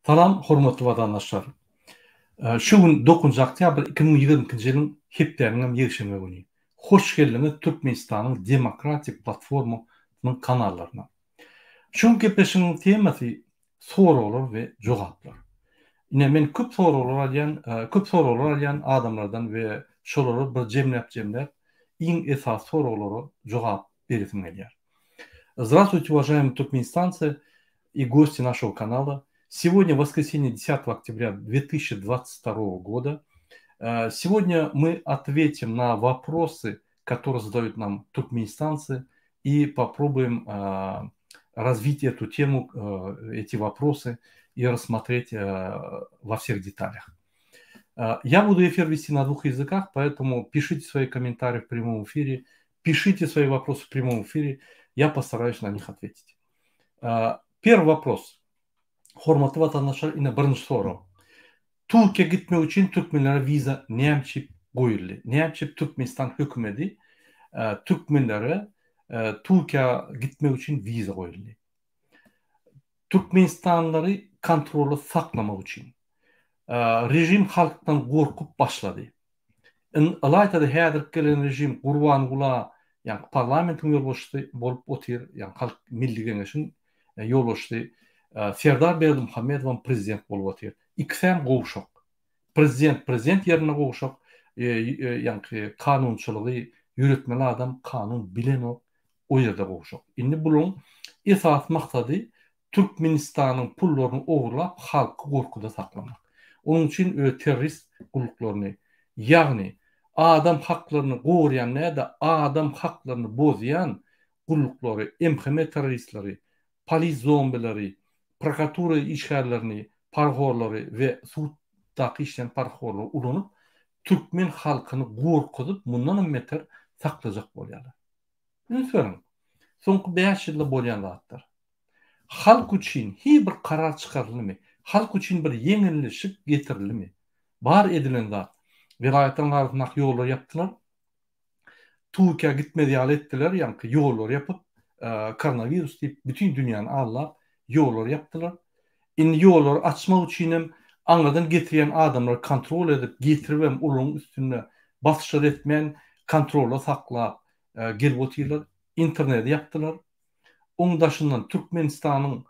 Salam, hormatly vatandaşlar. Şu gün 9 oktyabr 2022 ýylyň hepderiňem ýegşeme güni. Hoş geldiňiz Türkmenistanyň Demokratik Platformanyň kanallaryna. Şu gepleşigiň temasy soralar we jogaplar. Ine men köp soralar alýan adamlardan we şolary bir jemläp iň esas soralara jogap berýän gelýär. Здравствуйте, уважаемые туркменистанцы и гости нашего канала. Сегодня воскресенье 10 октября 2022 года. Сегодня мы ответим на вопросы, которые задают нам туркменистанцы, и попробуем развить эту тему, эти вопросы и рассмотреть во всех деталях. Я буду эфир вести на 2 языках, поэтому пишите свои комментарии в прямом эфире, пишите свои вопросы в прямом эфире, я постараюсь на них ответить. Первый вопрос. Hormatly vatandaşlar, ine birinci soru. Türkiýe gitmek üçin türkmenlere viza näçip goýuldy? Näçip Türkmenistan hökümeti türkmenlere Türkiýe gitmek üçin viza goýuldy? Türkmenistanlary kontroly saklamak üçin. Rejim halkdan gorkup başlady. Alayda häzir gelen rejim Gurbanguly, ýani parlamentiň ýolbaşçysy bolup otyr, ýani halk milli geňeşiň ýolbaşçysy Serdar Berdimuhammedow prezident bolup otyr. İkisem gowşak. Prezident ýerine gowşak, ýani kanunçylygy ýüretmeli adam, kanun bilen o ýerde gowşak. Indi bulyň esas maksady Türkmenistanyň pullaryny ogurlap halky gorkuda saklamak. Onun üçin terrorist gulluklaryny, ýagny adam haklaryny goýan näde adam haklaryny bozýan gulluklary, MHM terroristleri, polis zombileri, prokuratura işgärlerini, parhorlary we suddaky işleyen parhorlary ulanyp Türkmen halkyny gorkutup mundan meter saklajak bolýarlar. Lütfen. Soňky 5 ýylda bolýan zatlar. Halk üçin hiç bir karar çıkarılmy? Halk üçin bir ýeňillik getirilmi? Bar edilen zat. Vilayatyň arasynda ýollar yapdylar. Türkiýe gitmedi ýaly etdiler, ýani ýollar yapıp koronavirus diýip bütün dünýäni allap ýollar yapdylar. Indi ýollar açmak üçin hem aňadan getirýän adamlar kontrol edip getiribem uluň üstüne basyşlar etmeýän kontrola saklap gelip otyrlar. İnternet yapdylar. Oň daşyndan Türkmenistanyň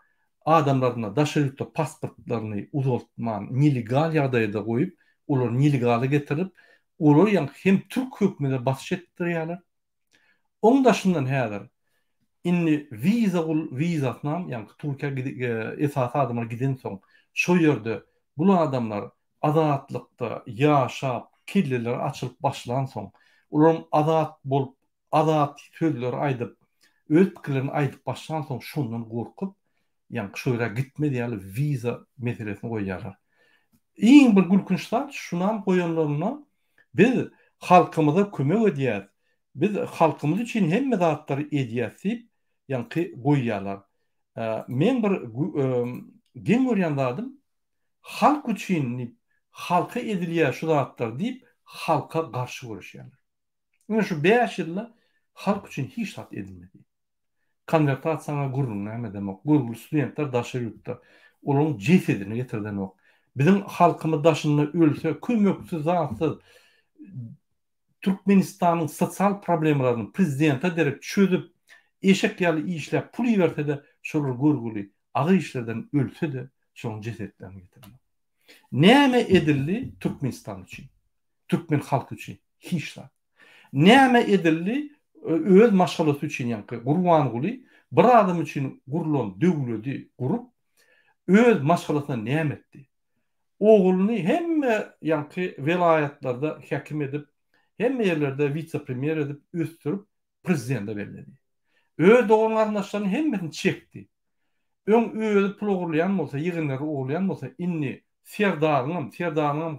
adamlaryna daşarypda pasportlaryny uzatman nelegal ýagdaýda goýup, olar nelegaly getirip, olar ýani hem Türk hökümine basyş etdirýärler. Oň daşyndan häzir indi vizatnam, ýani Türkiýe esas adamlar giden soň şo ýerde bu adamlar azatlykda ýaşap, killeler açylyp başlan soň, olaryň azat bolup, azat sözleri aýdyp, öz pikirlerini aýdyp başlan soň şondan gorkup, ýani şo ýere gitmedi ýaly viza meselesini goýýarlar. Iň bir gülkünç zat şunam goýanlaryna biz halkymyza kömek edýäs. Biz halkymyz üçin hemme zatlary edýäs diýip ýani goýýarlar. Men bir geň görýän zadym halk üçin halka edilýär şu zatlar diýip halka garşy görüşýärler. Ine şu 5 ýylda halk üçin hiç zat edilmedi. Konvertasiýaga gurulun näme demek? Gurul studentler daşarypda. Olaryň jesedini getirden ok. Bizim halkymyz daşynda ölse, kömeksiz, zatsız Türkmenistanyň sosial problemlaryny prezidente derek çözüp, eşek ýaly işläp pul ýerde şolar gurguly agy işlerden ölse de şoň jesetlerini getirmek. Näme edildi Türkmenistan üçin? Türkmen halky üçin? Hiç zat. Näme edildi öz maşgalasy üçin ýani Gurbanguly bir adam üçin gurulan döwleti gurup öz maşgalasyna näme etdi? Oğluny hemme ýani vilayatlarda häkim edip, hemme ýerlerde vice-premier edip östürüp prezidente berdi. Öz doğan garnaşlaryny hemmesini çekdi. Öň özü pul ogurlayan bolsa, ýigynlary ogurlayan bolsa, inni Serdaryň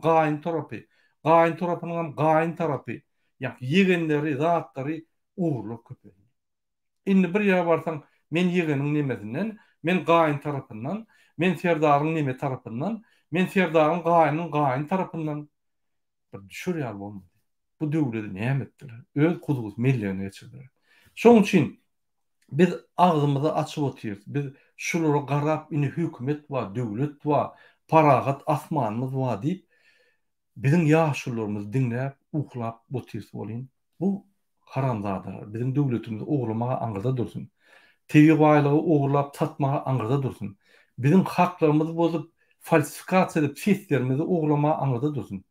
gaýyn tarapy, gaýyn tarapynyň gaýyn tarapy, ýani ýigynleri, zatlary ogurlap köpedi. Indi bir ýere barsaň, men ýigynyň nemesinden, men gaýyn tarapyndan, men Serdaryň neme tarapyndan, men Serdaryň gaýyn tarapyndan bir düşürýär bolmady. Bu döwleti näme etdiler? Öz kuzugus milliýony geçirdiler. Şoň üçin biz ağzymyzy açyp otyrys. Biz şulara garap ini hükümet wa, döwlet wa, paragat asmanymyz wa diýip bizim ýaşurlarymyz diňläp, uhlap, botirsi bolyn. Bu haramzadalar. Bizim döwletimiz oglamaga aňyrda dursun. Tegi baylygy oglap tatmaga aňyrda dursun. Bizim haklarymyzy bozup, falsifikasiýa edip seslerimizi oglamaga aňyrda dursun.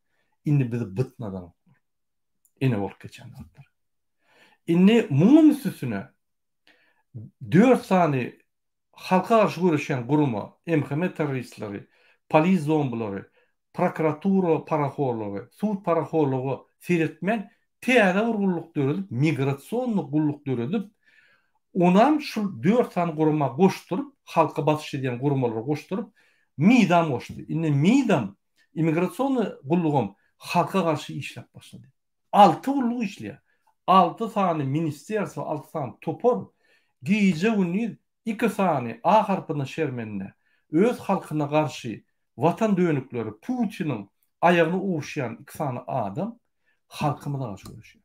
Indi bizi bytnadan. Ene bolup geçen zatlar. Indi muňun üstüne 4 sany halka garşy görüşen guruma, MHM terroristleri, polis zombilary, prokuratura paraxorlugy, sud paraxorlugy seretmen täze urgulluk döredip, migrasiýonlyk gulluk döredip, onam şu 4 sany guruma goşdurup, halka batyş edýän gurumalara goşdurup, midam goşdy. Indi midam immigrasiýonly gullugum halka garşy işlep başlady. 6 gulluk işleýär. 6 sany ministersiýa, 6 sany topor, giýje güni 2 sany A harpyna şermenine, öz halkyna garşy watan dönükleri Putinin ayagyny uwuşýan 2 sany adam halkymyza garşy görüşýär.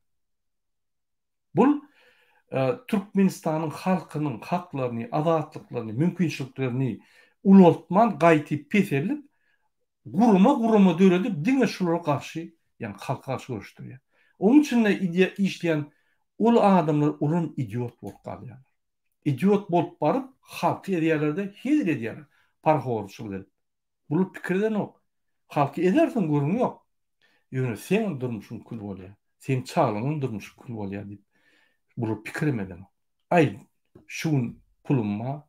Bul Türkmenistanyň halkynyň haklaryny, azatlyklaryny, mümkinçiliklerini ulotman gaýtyp peselip, guruma döredip, diňe şulara garşy, ýani halka garşy görüşdirýär. Onun üçin işleyen ol adamlar ulun idiot bolup kalýar. İdiot bolup barıp halky edýärlerde hezir edýärler. Parhorçylyk edip. Bu pikirden ok. Halky edersin görüň ýok. Ýöne sen durmuşyň kul bolýar. Sen çağlaryň durmuşy kul bolýar diýip. Bu pikirmeden. Ay şun pulumma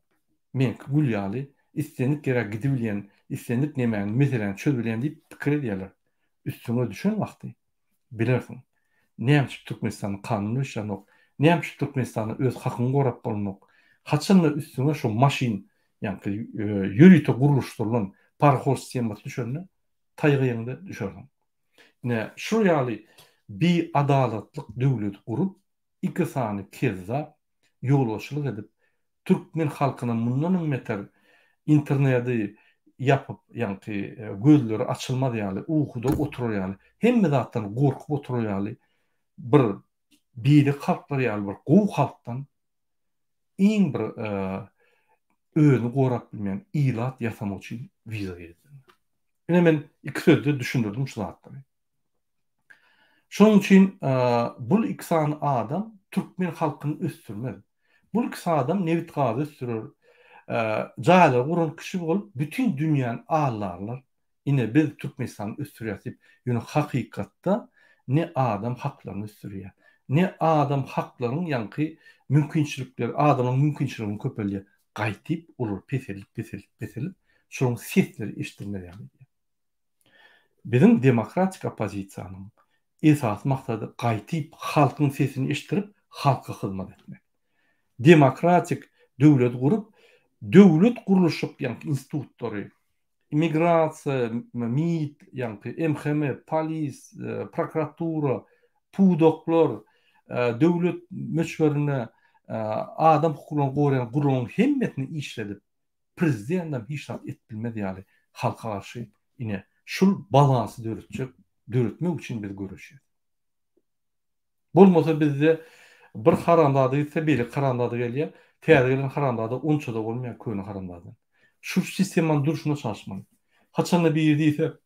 men gülýaly istenip gerek gidibilýän, istenip nemäň meselen çözdürýän diýip pikir edýärler. Üstüne düşen wagty bilersin. Näme Türkmenistanyň kanuny işlenok, näme Türkmenistanyň öz hakyny gorap bolunok. Haçanla üstüne şu maşin, ýani ýürüýte guruluşdyrylan parhor sistematy düşenle taýgyňda düşerler. Ne şu ýaly bir adalatlyk döwlet gurup, 2 sany kezda ýolbaşçylyk edip, Türkmen halkyna mundan ümmeter interneti yapıp, ýani gözleri açylmady ýaly, uhuda oturýaly, hemme zatdan gorkup oturýaly bir birik halklar ýaly bir gowy halkdan iň bir özüni gorap bilmeýän ilat ýasamak üçin wiza berdi. Ene men 2 sözde düşündirdim şu zatları. Şonuň üçin bu 2 sany adam Türkmen halkyny östürmez. Bu 2 sany adam Nevit Gazy östürür. Jaýlar guran kişi bolup bütün dünýäni ağlarlar. Ine biz Türkmenistanyny östürýär. Ýöne hakykatda ne adam haklaryny östürýär, ne adam haklarynyň ýanky mümkinçilikleri, adamyň mümkinçiligini köpelýär. Gaýtyp olur peselip, şoň sesleri eşitilmeli. Bizim demokratik opozisiýanyň esas maksadı gaýtyp halkyň sesini eşitirip halka hyzmat etmek. Demokratik döwlet gurup, döwlet guruluşy ýani institutlary, immigrasiýa, MİT, ýani MHM, polis, prokuratura, pudoklar, döwlet meşwerine adam hukukyny goraýan gurulmaň hemmetini işledip, prezidentam hiç zat etbilmedi ýaly halka garşy ine şul balansy döretmek üçin biz görüşýär. Bolmasa bizde bir haramdady ise biri haramdady gelýär, täze gelen haramdady onça da bolmaýar köni haramdady. Şu sistemden duruşuna çalışmaly. Haçanla bir diýse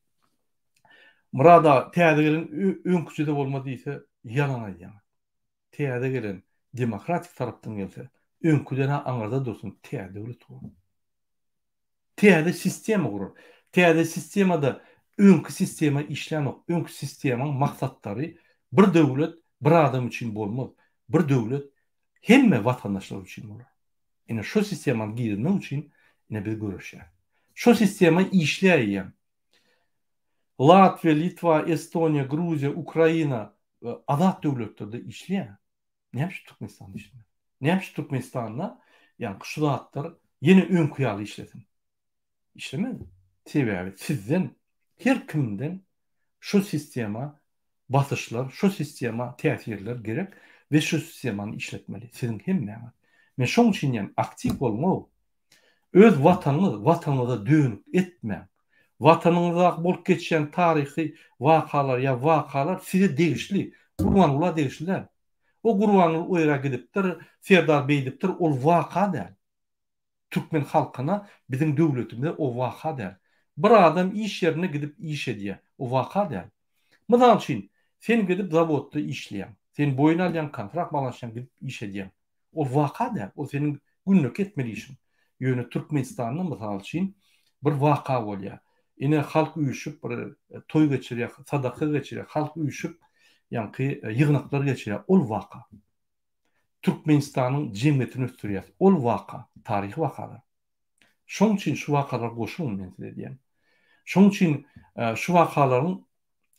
murada täze gelen öňküçide bolmady diýse ýalan aýdýar. Täze gelen demokratik tarapdan gelse öňküden aňyrda dursun täze döwlet gurur. Täze sistem gurur. Täze sistemada öňkü sistema işlenok, öňkü sistemaň maksatdary bir döwlet bir adam üçin bolmaz. Bir döwlet hemme watandaşlar üçin bolar. Ene şu sistemaň girmek üçin ine biz görüşýär. Şu sistema işleýär. Latviýa, Litwa, Estoniýa, Gruziýa, Ukraina azat döwletlerde işleýär. Näme Türkmenistan işleýär? Näme Türkmenistanda ýani şu zatlar ýene öňkü ýaly işlesin. İşlemedi. Sebäbi sizden her kimden şu sistema basyşlar, şu sistema täsirler gerek ve şu sistemany işletmeli. Sizin hemme. Men şoň üçin ýani aktiv bolmagy, öz watanyňyza dönük etme. Watanyňyza bolup geçen taryhy wakalar size degişli, Gurbanulla degişliler. O Gurbanulla oýra gidipdir, Serdar beýdipdir, ol waka däl. Türkmen halkına bizim döwletimizde o waka däl. Bir adam iş yerine gidip iş edýär. O waka däl. Mysal üçin sen gidip zavodda işleýän, sen boyun alýan kontrakt alanşan gidip iş edýän. O waka däl. O senin günlük etmeli işin. Ýöne Türkmenistanyň mysal üçin bir waka bolýar. Ine halk üýüşüp bir toý geçirýär, sadaka geçirýär, halk üýüşüp ýanky ýygnaklar geçirýär. Ol waka. Türkmenistanyň jemgyýetini ötürýär. Ol waka, taryhy wakalar. Şoň üçin şu wakalar goşulyň men size diýen. Şoň üçin şu wakalaryň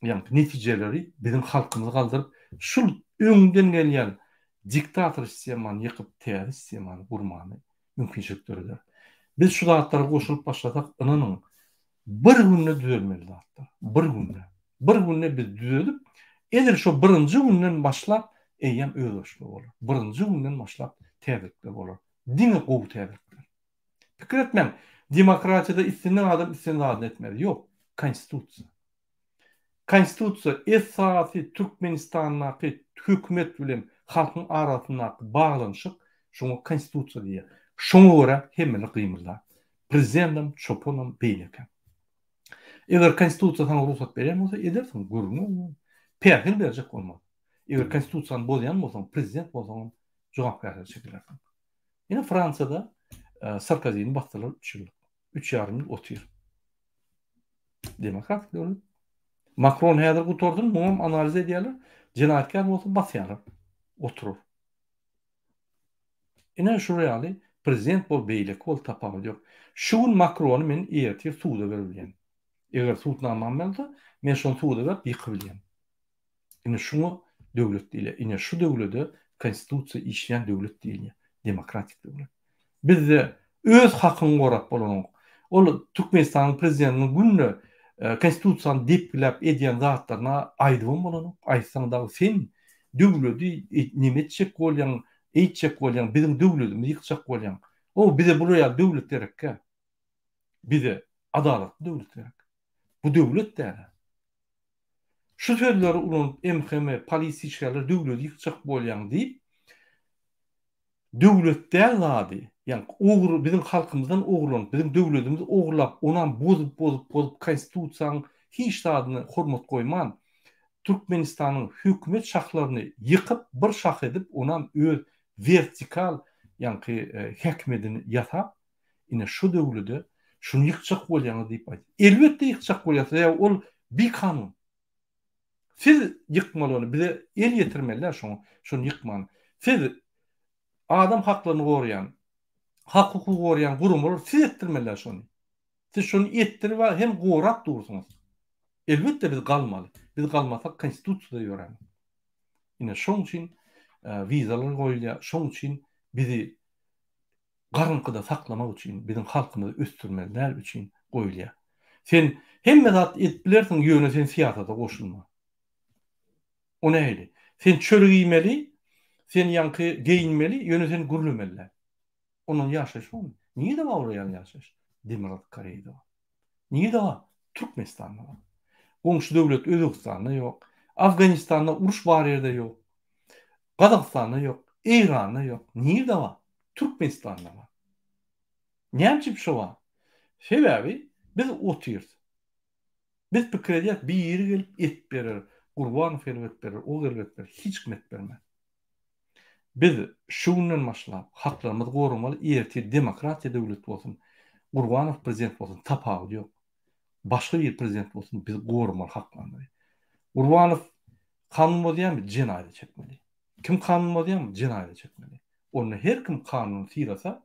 ýanky netijeleri bizim halkymyzy galdyryp şul öňden gelýän diktator sistemany ýykyp täze sistemany gurmany mümkinçilikleri. Biz şu zatlary goşulyp başlasak, inanyň bir günde düzelmeli zatlar. Bir günde. Bir günde biz düzelip, eger şu birinci günden başlap eýem özleşme bolar. Birinci günden başlap täzelikler bolar. Diňe gowy täzelikler. Pikir etmem, demokratiyada istenen adam istenen adam etmeli. Yok, konstitusiýa. Konstitusiýa esasy Türkmenistanyň hökümet bilen halkyň arasyndaky baglanyşyk şoňa konstitusiýa diýer. Şoňa görä hemmeni gymylar. Prezidentim çoponam beýleki. Eger konstitusiýa sana ruhsat berýän bolsa, edersiň, gurnu. Pähil berjek bolmaz. Eger konstitusiýany bozýan bolsaň, prezident bolsaň, jogapkärlik çekilersiň. Ýene Fransada Sarkozy'nin baktılar 3 yıl. 3,5 yıl otur. Demokrat döwlet. Macron häzir guturdun, muňam analiz edýärler. Jenatkar bolsa basýarlar. Oturur. Ine şu reali prezident bol beýleki bol tapagy ýok. Şu gün Macron men ertir suwda berilýän. Eger suwdnamam bolsa, men şonu suwda berip ýykybilýän. Ine şunu döwlet diýilýär. Ine şu döwlede konstitusiýa işleýän döwlet diýilýär. Demokratik döwlet. Biz de öz hakyny gorap bolanyň. Ol Türkmenistanyň prezidentiniň günne konstitusiýany depilap edýän zatlaryna aýdybam bolanyň. Aýtsaň da sen döwleti nime etjek bolýan, eýtjek bolýan, bizim döwletimizi ýykjak bolýan. O bize buraya döwlet gerekkä. Bize adalatly döwlet gerek. Bu döwlet däl. Şu sözleri ulanyp MHM polisiýalar döwleti ýykjak bolýan diýip döwlet däl zady. Yani oğru bizim halkımızdan oğurlanıp, bizim döwletimizi oğurlap, onan bozup konstitusiýanyň hiç tadyny hormat koyman, Türkmenistanyň hökümet şahlaryny ýykyp, bir şah edip, onan öz vertikal ýanky häkmetini ýatap, ine şu döwlede şunu ýykjak bolýany diýip aýdy. Elbetde ýykjak bolýar, ol bir kanun. Siz ýykmaly, bize el ýetirmeliler şunu ýykmany. Siz adam haklaryny goraýan, hak hukuky goraýan gurumlar siz etdirmeliler şonu. Siz şonu etdirip hem gorap dursunuz. Elbetde biz galmaly. Biz galmasak konstitusiýada ýören. Ine şoň üçin vizalar goýulýar. Şoň üçin bizi garynkyda saklamak üçin, bizim halkymyzy östürmeliler üçin goýulýar. Sen hemme zat etbilersiň ýöne sen siýasata goşulma. O nähili? Sen çöle giymeli, sen ýanky geyinmeli, ýöne sen gürlemeliler. Onun ýaşaşy o. Niye de awrayan ýaşaş? Demokratik Koreýada. Niye de Türkmenistanda? Goňşy döwlet Özbekistanda ýok. Afganistanda uruş bar ýerde ýok. Gazakstanda ýok. Iranda ýok. Niye de Türkmenistanda var. Näçip şo var? Sebebi biz otyrs. Biz pikir edýär, bir ýeri gelip et berer, Gurbanow elbet berer, o elbet berer, hiç kim et bermez. Biz şundan başlap haklarymyzy gorumaly, ertir demokratiýa döwlet bolsun, Gurbanow prezident bolsun, tapagy ýok. Başga bir prezident bolsun, biz gorumaly haklaryny. Gurbanow kanun bolýarmy, jenaýat çekmeli. Kim kanun bolýarmy, jenaýat çekmeli. Onu her kim kanuny sirasa,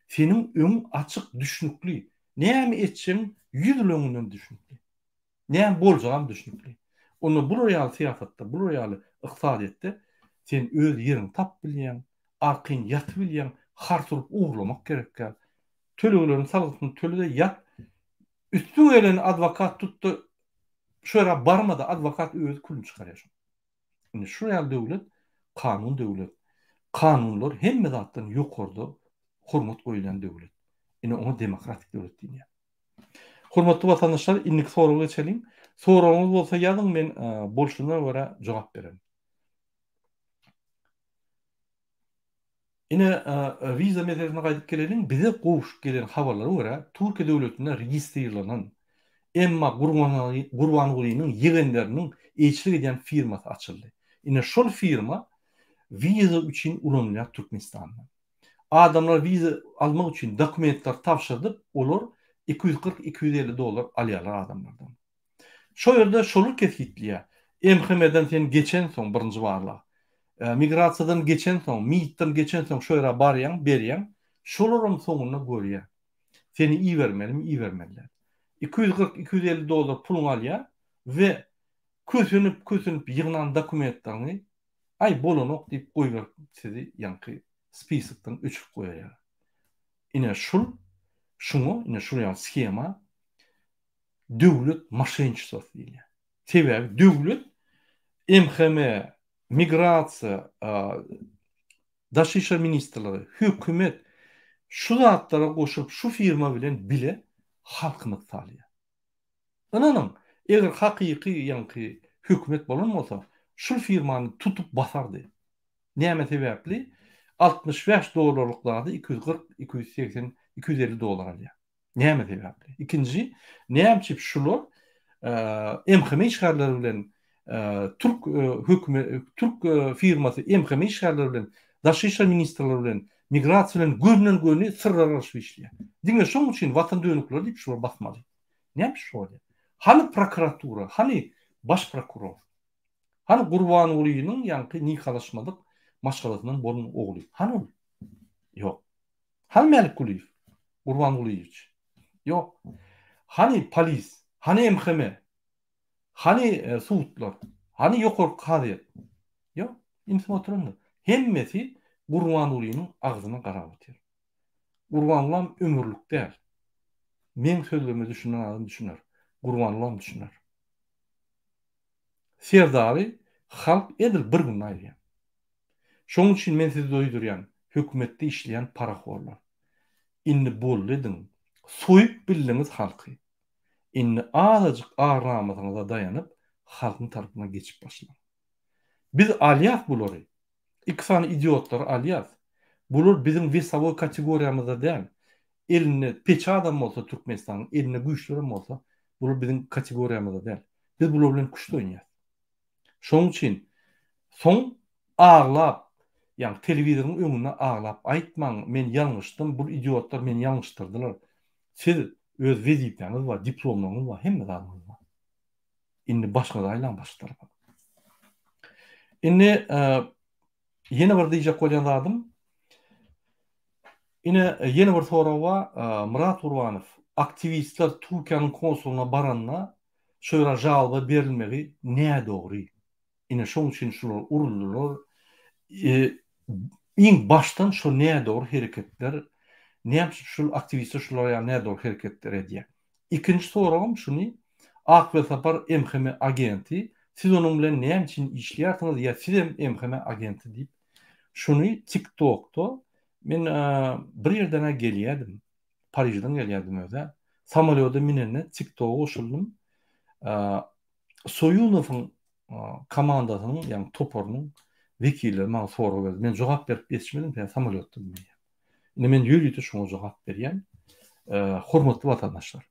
senin öň açyk düşnükli. Näme etçiň 100 yıl öňünden düşnükli. Näme boljagam düşnükli. Onu bu royal siýasatda, bu royal ykdysadyetde sen öz ýerini tap bilýän, arkyň ýatyp bilýän, harsurup uğurlamak gerekkä. Töleglerini salgysyny tölede ýat. Üstüne gelen advokat tuttu. Şöyle barmada advokat öz kulunu çıkarýar. Yani şu royal döwlet, kanun döwlet. Kanunlar hemme zatdan ýokarda hormat goýulan döwlet. Ine onu demokratik döwlet diýär. Hormatly watandaşlar, innik soragy geçelim. Soragyňyz bolsa ýazyň, men bolşuna görä jogap berem. Ine viza meselesine gaýdyp gelelim. Bize gowuşup gelen habarlara görä, Türkiýe döwletinde registrlanan emma Gurbanulynyň ýegenleriniň eýçilik eden firmasy açyldy. Ine şol firma viza üçin ulanýar Türkmenistandan. Adamlar viza almak üçin dokumentler tapşyrdyp, olar $240-250 alýarlar adamlardan. Şo ýerde şolu kesitliýär. MHM'den sen geçen soň birinji barla. Migrasiýadan geçen soň, MİT'den geçen soň şo ýere barýan, berýän, şolaryň soňuna görýär. Seni iyi vermeliler. $240-250 pulun alýar we kösünüp ýygnan dokumentlaryny ay bolanok diýip goýýar sizi ýanky spisakdan öçüp goýýar. Ine şunu skema döwlet maşençisi diýilýär. Sebäbi döwlet MHM, migrasiýa, daşy işler ministrligi, hökümet şu zatlara koşup şu firma bilen bile halkyny salýar. Ananyň eger hakyky ýanky hökümet bolan bolsa, şu firmany tutup basardy. Näme sebäpli? $65'lıklarda 240, 280, $250 alýar. Näme sebäpli? Ikinji, näme şular MHM işgärleri bilen Türk hökümet, Türk firmasy MHM işgärleri bilen, daşy işler ministrleri bilen, migrasiýa bilen görünen sırrarlaşyp işleýär. Diňe şoň üçin watan dönükler diýip şular basmaly. Näme şol? Hani prokuratura, hani baş prokuror, hani Gurbanulynyň ýanky nikalaşmadyk maşgalatynyň bolun ogly. Hani ol? Ýok. Hani Melikuliýew, Gurbanulyýew? Ýok. Hani polis, hani MHM, hani suwtlar, hani ýokarky kadyet? Ýok. Imsy oturundy. Hemmesi Gurbanulynyň agzyna garap otyr. Gurbanulyň ömürlük däl. Men sözlerimi düşünen adam düşüner. Gurbanulyň düşüner. Serdary halk edil bir gün aýdýar. Şoň üçin men sizi doýdurýan, hökümetde işleýän paraxorlar. Inni bolledin, soýup bildiňiz halky. Inni azajyk aramadyňyza daýanyp, halkyň tarapyna geçip başlaň. Biz alýas bulary. İkisany idiotlar alýas. Bular bizim wesavoy kategoriýamyzda däl. Elinde peçe adam bolsa Türkmenistanyň, elinde güýçlere bolsa, bular bizim kategoriýamyzda däl. Biz bular bilen güýçli oýnaýar. Şoň üçin soň ağlap, ýani telewizionyň öňünde ağlap aýtmaň, men ýalňyşdym, bu idiotlar meni ýalňyşdyrdylar. Siz öz wezipeňiz we diplomlaryňyz we hemme zadyňyz bar. Indi başga aýlan başlar. Indi ýene bir diýjek bolýan zadym. Ine ýene bir sorawa Murat Urwanow aktivistler Türkiýanyň konsuluna baranna şöyle jawaby berilmegi näme dogry? Ine şoň üçin şular urulurlar. İň baştan şu näme dogry hereketler, näme şu aktivistler şulara näme dogry hereketler edýär. İkinji sorawam şuny, Akbel Sapar MHM agenti, siz onuň bilen näme üçin işleýärsiňiz ýa siz MHM agenti diýip şuny TikTok'ta men bir ýerden gelýärdim. Parijden gelýärdim öze. Samolyota minenne TikTok'a goşuldum. Soyunowyň komandasynyň, ýani toporynyň wekilleri maňa soraw berdi. Men jogap berip geçmedim, sen samolyotda bilýär. Ine men ýürüýte şoňa jogap berýän. Hormatly watandaşlar.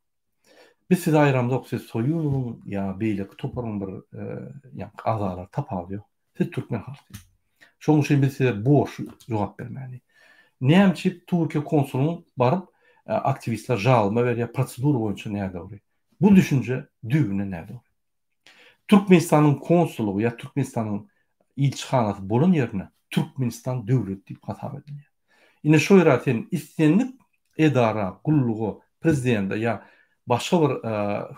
Biz size aýramda siz Soyunowyň ýa beýleki toporyň bir ýa azalar tapaýar. Siz türkmen halky. Şoň üçin biz size boş jogap bermäli. Näme Türkiýe konsulunyň baryp aktivistler jalyma berýär, prosedur boýunça näme dogry? Bu düşünje düýüne näme dogry? Türkmenistanyň konsulugy ýa Türkmenistanyň ilçihanasy bolan ýerine Türkmenistan döwlet diýip hatap edilýär. Ine şo ýerden istenip edara, gullugy, prezident ýa başga bir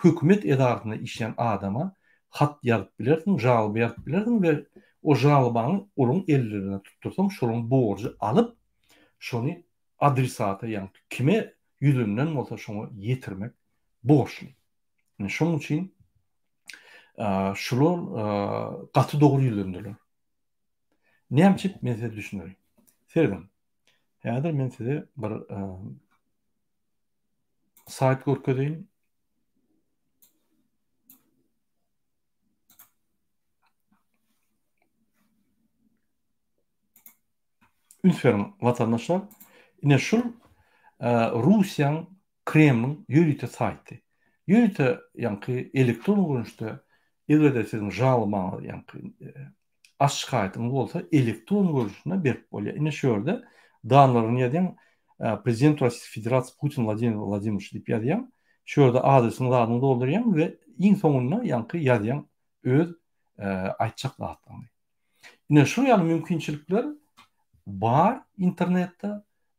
hökümet edarasyna işleýän adama hat ýazyp bilersiň, jalyp ýazyp bilersiň we o jalybany onun ellerine tuttursaň, şonuň borjy alyp şonu adresata ýa kime ýüzünden bolsa şonu ýetirmek borçly. Şoň üçin şular gaty dogry ýüzlendiler. Näme men size düşünýär. Serdim. Häzir men size bir sayt görkezeyim. Ünsverin vatandaşlar. Yine şu Rusya'nın Kremlin yürüte sayti. Yürüte yankı elektron görünüşte ilgide sizin жалоба yankı aşkaytın olsa elektron görünüşüne berip bolýar. Yine şöyle danlaryny ýadýan Prezident Rusya Federasyası Putin Vladimir Vladimirovich diýip ýadýan. Şöyle adresyny doldurýan we iň soňuna yankı ýadýan öz aýtjak zatlaryny. Yine şu ýaly mümkinçilikler bar internette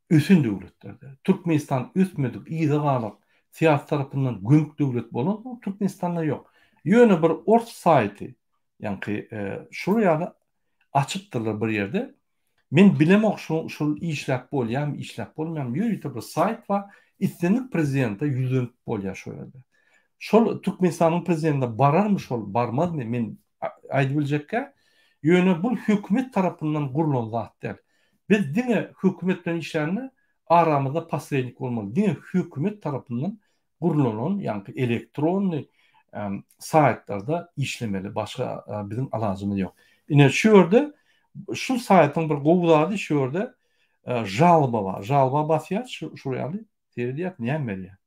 üsün döwletlerde. Türkmenistan üsmedik, iýde galyp siýasat tarapyndan gömük döwlet bolan Türkmenistanda ýok. Ýöne bir ort saýty, ýani şu ýaly açypdyrlar bir ýerde. Men bilemok şu işläp bolýar, işläp bolmaýar. Ýöne bir saýt bar, istenik prezidente ýüzlenip bolýar şu ýerde. Şol Türkmenistanyň prezidenti bararmy şol, barmazmy? Men aýdyp biljekkä, ýöne bu hökümet tarapyndan gurulan zat däl. Biz dine hükümet bilen işlerini aramızda pasreylik olmalı. Dine hükümet tarafından kurulan yani elektron saytlarda işlemeli. Başka bizim alacımız yok. Yine şurada şu saytın bir gowudadı şurada жалоба var. Жалоба basýar şuraya seyrediýär, näme berýär.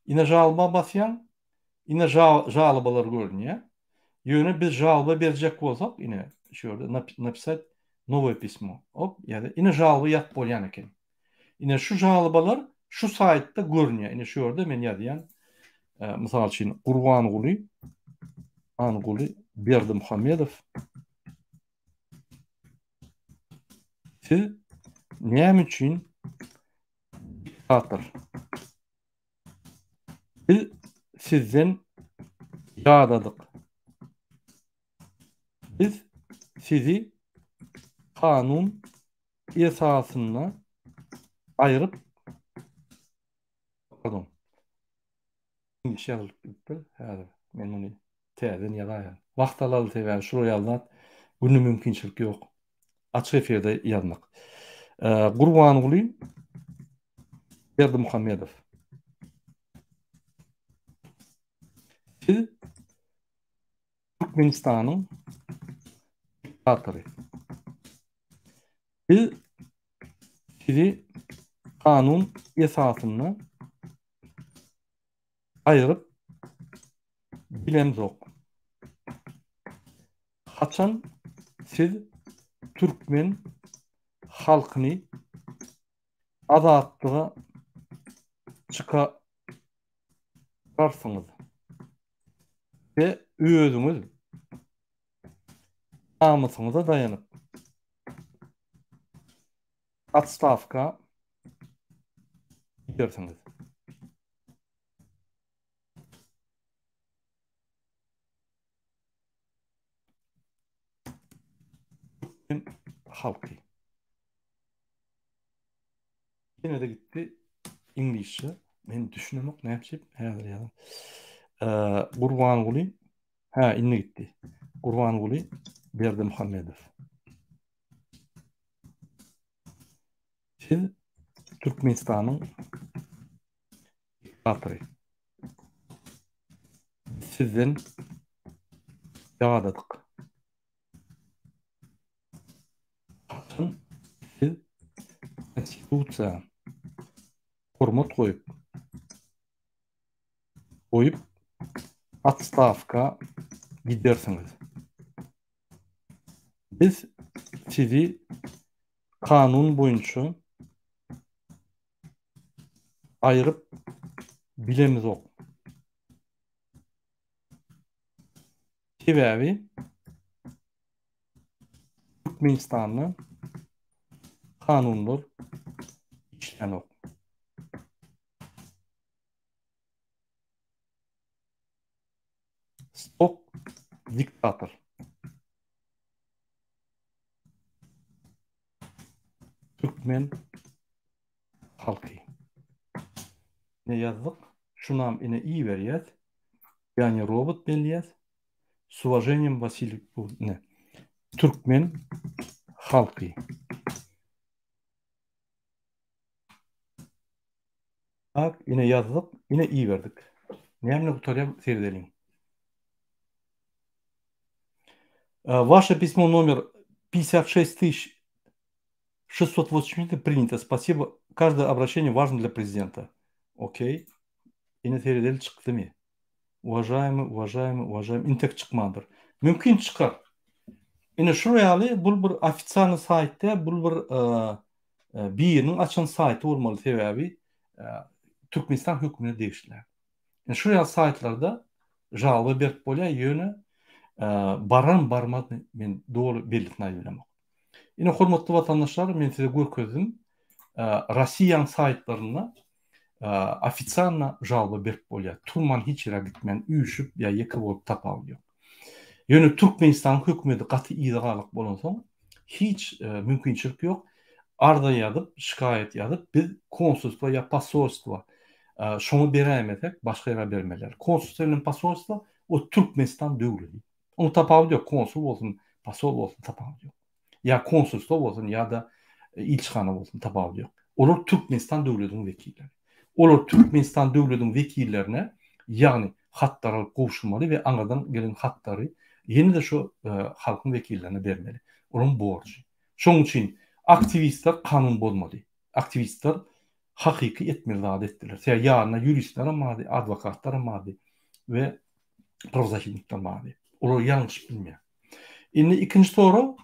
Yine жалоба basýan, yine жалобалар görünýär. Ýöne biz жалоба berjek bolsak yine şöyle написать новое письмо. Hop, yani yine жалоба ýat bolýan eken. Yine şu жалобалар şu saytda görünýär. Yine şurada men ýadýan mysal üçin Gurbanguly Berdimuhammedow siz näme üçin diktator? Biz sizden ýadadyk. Biz sizi kanun esasyna ayırıp pardon inşallah hadi men onu täzen ýazaýan. Wagt alaly sebäbi şu ýazat günü mümkinçilik ýok. Açyk eferde ýazmak. Gurbanguly Berdimuhammedow. Siz Türkmenistanyň diktatory. Biz sizi kanun esasyna ayırıp bilemzok. Haçan siz Türkmen halkyny azatlyga çykarsynız we özüňiz namusyňyza daýanyp atstavka gidersiňiz. Halky. Yine de gitti İngilizce. Men düşünemek ne yapayım? Häzir ýazam. Gurbanguly inne gitti. Gurbanguly Berdimuhammedow. Siz Türkmenistanyň diktatory. Sizden ýadadyk. Siz konstitusiýa hormat goýup atstavka gidersiňiz. Biz sizi kanun boýunça ayırıp bilemizok. Sebäbi Türkmenistanyň kanunlar işlenok. Stop diktator. Türkmen halky. Ne yazdık? Şunam ine iyi veriyet. Yani robot beliyet. С уважением Василий ne? Türkmen halky. Bak yine yazdık. Yine iyi verdik. Näme gutarya seyredelim. Ваше письмо номер 56 680 принято. Спасибо. Каждое обращение важно для президента. Окей. Инетеридел çıktı mı? Уважаемый. Интек çıkmadır. Mümkün çıkar. Yine şuraya bu bir ofitsial saytda, bu bir birinin açan sayti olmalı sebebi Türkmenistan hükmüne değiştiler. Yani şuraya saytlarda жалобы berip bolya yönü baran barmadı men doğru belirtmeyi bilemem. Yine hürmetli vatandaşlar, men size görkezdim. Россиян saytlarına официально жалобы berip bolya. Turman hiç yere gitmen, üyüşüp ya yeki bolup tapalıyor. Yani Türkmenistan hükümeti katı idagalık bolan soň hiç mümkünçilik yok. Arda yadıp, şikayet yadıp, biz konsulstva ya pasolstva şonu beremedek, başka yere bermeler. Konsulstva ile pasolstva o Türkmenistan döwleti. Onu tapaw yok. Konsul olsun, pasol olsun tapaw yok. Ya konsulstva olsun ya da ilçhana olsun tapaw yok. Olar Türkmenistan döwletiniň vekilleri. Olar Türkmenistan döwletiniň vekillerine yani hatlar alıp goşulmaly we aňadan gelen hatları yeni de şu halkın vekillerine vermeli. Onun borcu. Şoň üçin aktivistler kanun bolmaly. Aktivistler hakiki etmeli ettiler. Sen yarına juristler amady, advokatlar amady ve pravzahimlikler amady. Olar yanlış bilmeýär. Indi ikinci soru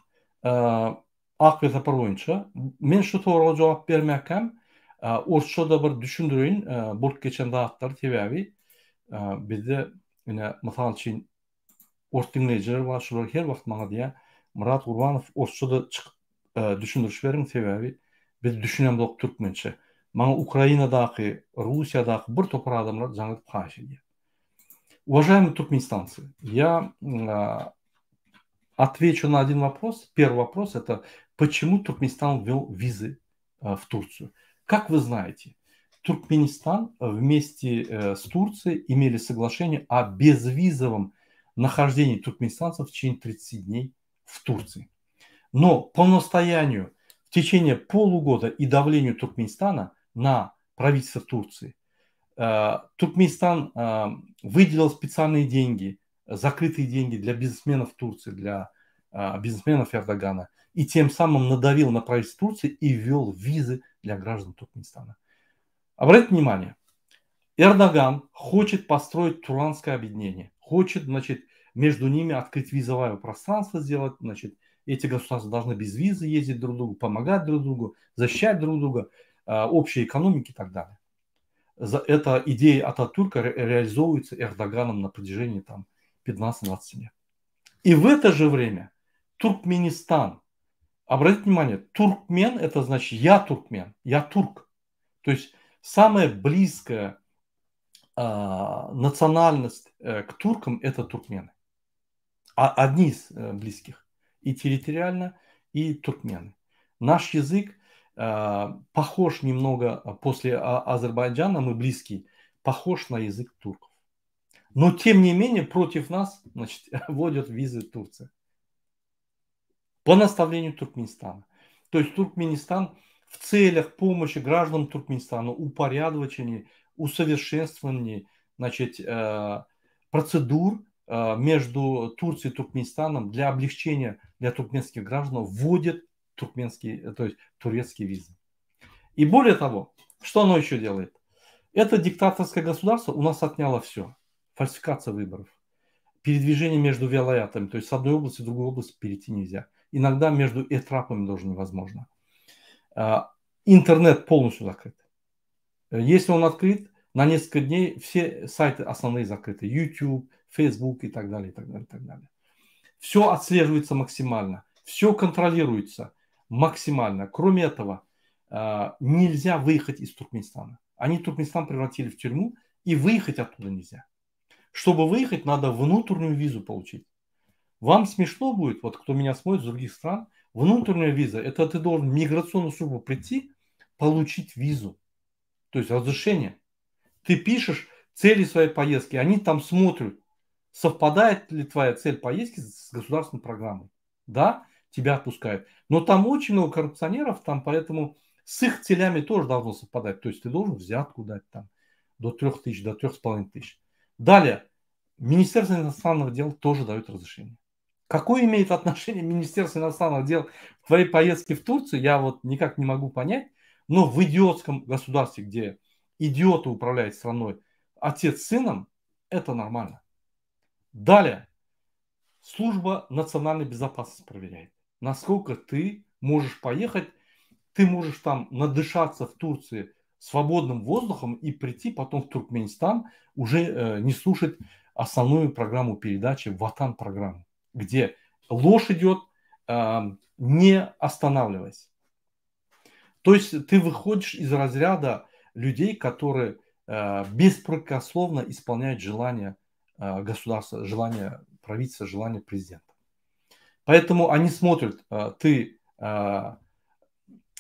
Akbet Apar boýunça men şu soruga jogap bermäkem orçada bir düşündüreýin bolup geçen dağıtlar tebebi bizde ine mysal üçin ort dinleyijiler var, şular her wagt maňa diýär, Murat Gurbanow orçada düşündürüş beriň sebebi biz düşünýändik türkmençe. Maňa Ukrainadaky, Russiýadaky bir topar adamlar jaňyp haýyş edýär. Уважаемые туркменистанцы, я отвечу на один вопрос. Первый вопрос – это почему Туркменистан ввел визы в Турцию. Как вы знаете, Туркменистан вместе с Турцией имели соглашение о безвизовом нахождении туркменистанцев в течение 30 дней в Турции. Но по настоянию в течение полугода и давлению Туркменистана на правительство Турции Туркменистан выделил специальные деньги, закрытые деньги для бизнесменов Турции, для бизнесменов Эрдогана, и тем самым надавил на правительство Турции и ввел визы для граждан Туркменистана. Обратите внимание, Эрдоган хочет построить Туранское объединение, хочет, значит, между ними открыть визовое пространство, сделать, значит, эти государства должны без визы ездить друг другу, помогать друг другу, защищать друг друга, общей экономики и так далее. Эта идея Ататюрка реализовывается Эрдоганом на протяжении 15-20 лет. И в это же время Туркменистан, обратите внимание, туркмен это значит я туркмен, я турк. То есть самая близкая национальность к туркам это туркмены. Одни из близких. И территориально, и туркмены. Наш язык похож немного, после Азербайджана мы близкий, похож на язык турков. Но тем не менее против нас, значит, вводят визы в Турцию. По наставлению Туркменистана. То есть Туркменистан в целях помощи гражданам Туркменистана, упорядочения, усовершенствования, значит, процедур между Турцией и Туркменистаном для облегчения для туркменских граждан вводит туркменские, то есть турецкие визы. И более того, что оно еще делает? Это диктаторское государство у нас отняло все. Фальсификация выборов, передвижение между вилаятами, то есть с одной области в другую область перейти нельзя. Иногда между этрапами даже невозможно. Интернет полностью закрыт. Если он открыт, на несколько дней все сайты основные закрыты. YouTube, Facebook и так далее, и так далее, и так далее. Все отслеживается максимально, все контролируется максимально. Кроме этого, нельзя выехать из Туркменистана. Они Туркменистан превратили в тюрьму, и выехать оттуда нельзя. Чтобы выехать, надо внутреннюю визу получить. Вам смешно будет, вот кто меня смотрит с других стран, внутренняя виза, это ты должен в миграционную службу прийти, получить визу, то есть разрешение. Ты пишешь цели своей поездки, они там смотрят, совпадает ли твоя цель поездки с государственной программой. Да, тебя отпускают. Но там очень много коррупционеров, там, поэтому с их целями тоже должно совпадать. То есть ты должен взятку дать там до 3000, до 3500. Далее, Министерство иностранных дел тоже дает разрешение. Какое имеет отношение Министерство иностранных дел к твоей поездке в Турцию, я вот никак не могу понять. Но в идиотском государстве, где идиоты управляют страной, отец с сыном, это нормально. Далее, служба национальной безопасности проверяет, насколько ты можешь поехать, ты можешь там надышаться в Турции свободным воздухом и прийти потом в Туркменистан, уже не слушать основную программу передачи, Ватан-программу, где ложь идет, не останавливаясь. То есть ты выходишь из разряда людей, которые беспрекословно исполняют желания государства, желания правительства, желания президента. Поэтому они смотрят, ты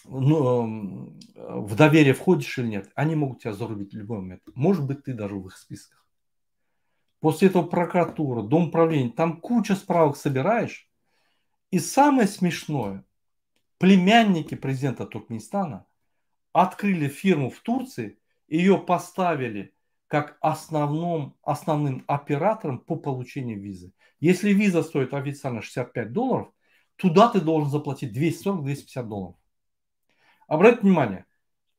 в доверие входишь или нет, они могут тебя зарубить в любой момент. Может быть, ты даже в их списках. После этого прокуратура, Дом правления, там куча справок собираешь. И самое смешное, племянники президента Туркменистана открыли фирму в Турции, ее поставили как основным оператором по получению визы. Если виза стоит официально $65, туда ты должен заплатить $240-250. Обратите внимание,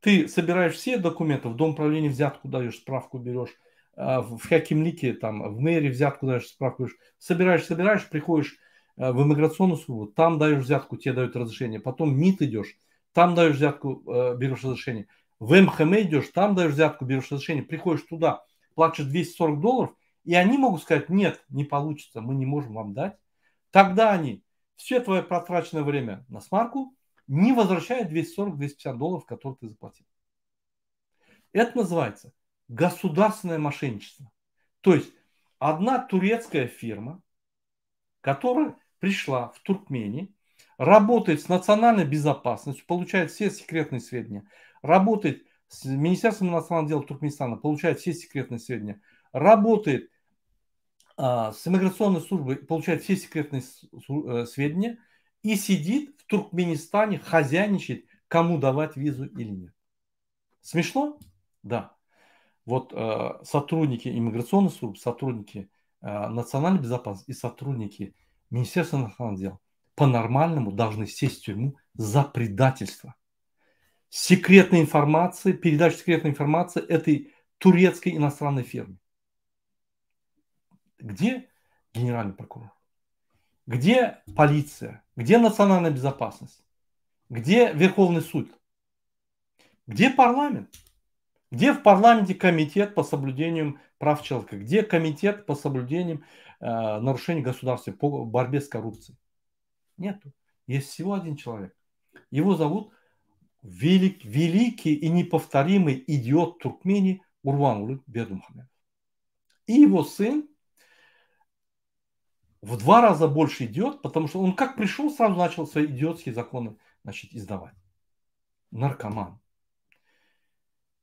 ты собираешь все документы, в Дом правления взятку даешь, справку берешь, в Хакимлике, там, в мэрии взятку даешь, справку берешь, собираешь, приходишь в иммиграционную службу, там даешь взятку, тебе дают разрешение, потом в МИД идешь, там даешь взятку, берешь разрешение, в МХМ идешь, там даешь взятку, берешь разрешение, приходишь туда, платишь $240, и они могут сказать, нет, не получится, мы не можем вам дать. Тогда они все твое протраченное время на смарку не возвращают $240-250, которые ты заплатил. Это называется государственное мошенничество. То есть одна турецкая фирма, которая пришла в Туркмении, работает с национальной безопасностью, получает все секретные сведения, работает с Министерством иностранных дел Туркменистана, получает все секретные сведения, работает с иммиграционной службой, получает все секретные сведения и сидит в Туркменистане, хозяйничает, кому давать визу или нет. Смешно? Да. Вот сотрудники иммиграционной службы, сотрудники национальной безопасности и сотрудники Министерства иностранных дел по-нормальному должны сесть в тюрьму за предательство. Секретной информации, передача секретной информации этой турецкой иностранной фирме. Где генеральный прокурор? Где полиция? Где национальная безопасность? Где Верховный суд? Где парламент? Где в парламенте комитет по соблюдению прав человека? Где комитет по соблюдению нарушений государства, по борьбе с коррупцией? Нету. Есть всего один человек. Его зовут великий и неповторимый идиот Туркмении Урвангулы Бердымухамедов. И его сын в 2 раза больше идиот, потому что он как пришел, сразу начал свои идиотские законы, значит, издавать. Наркоман.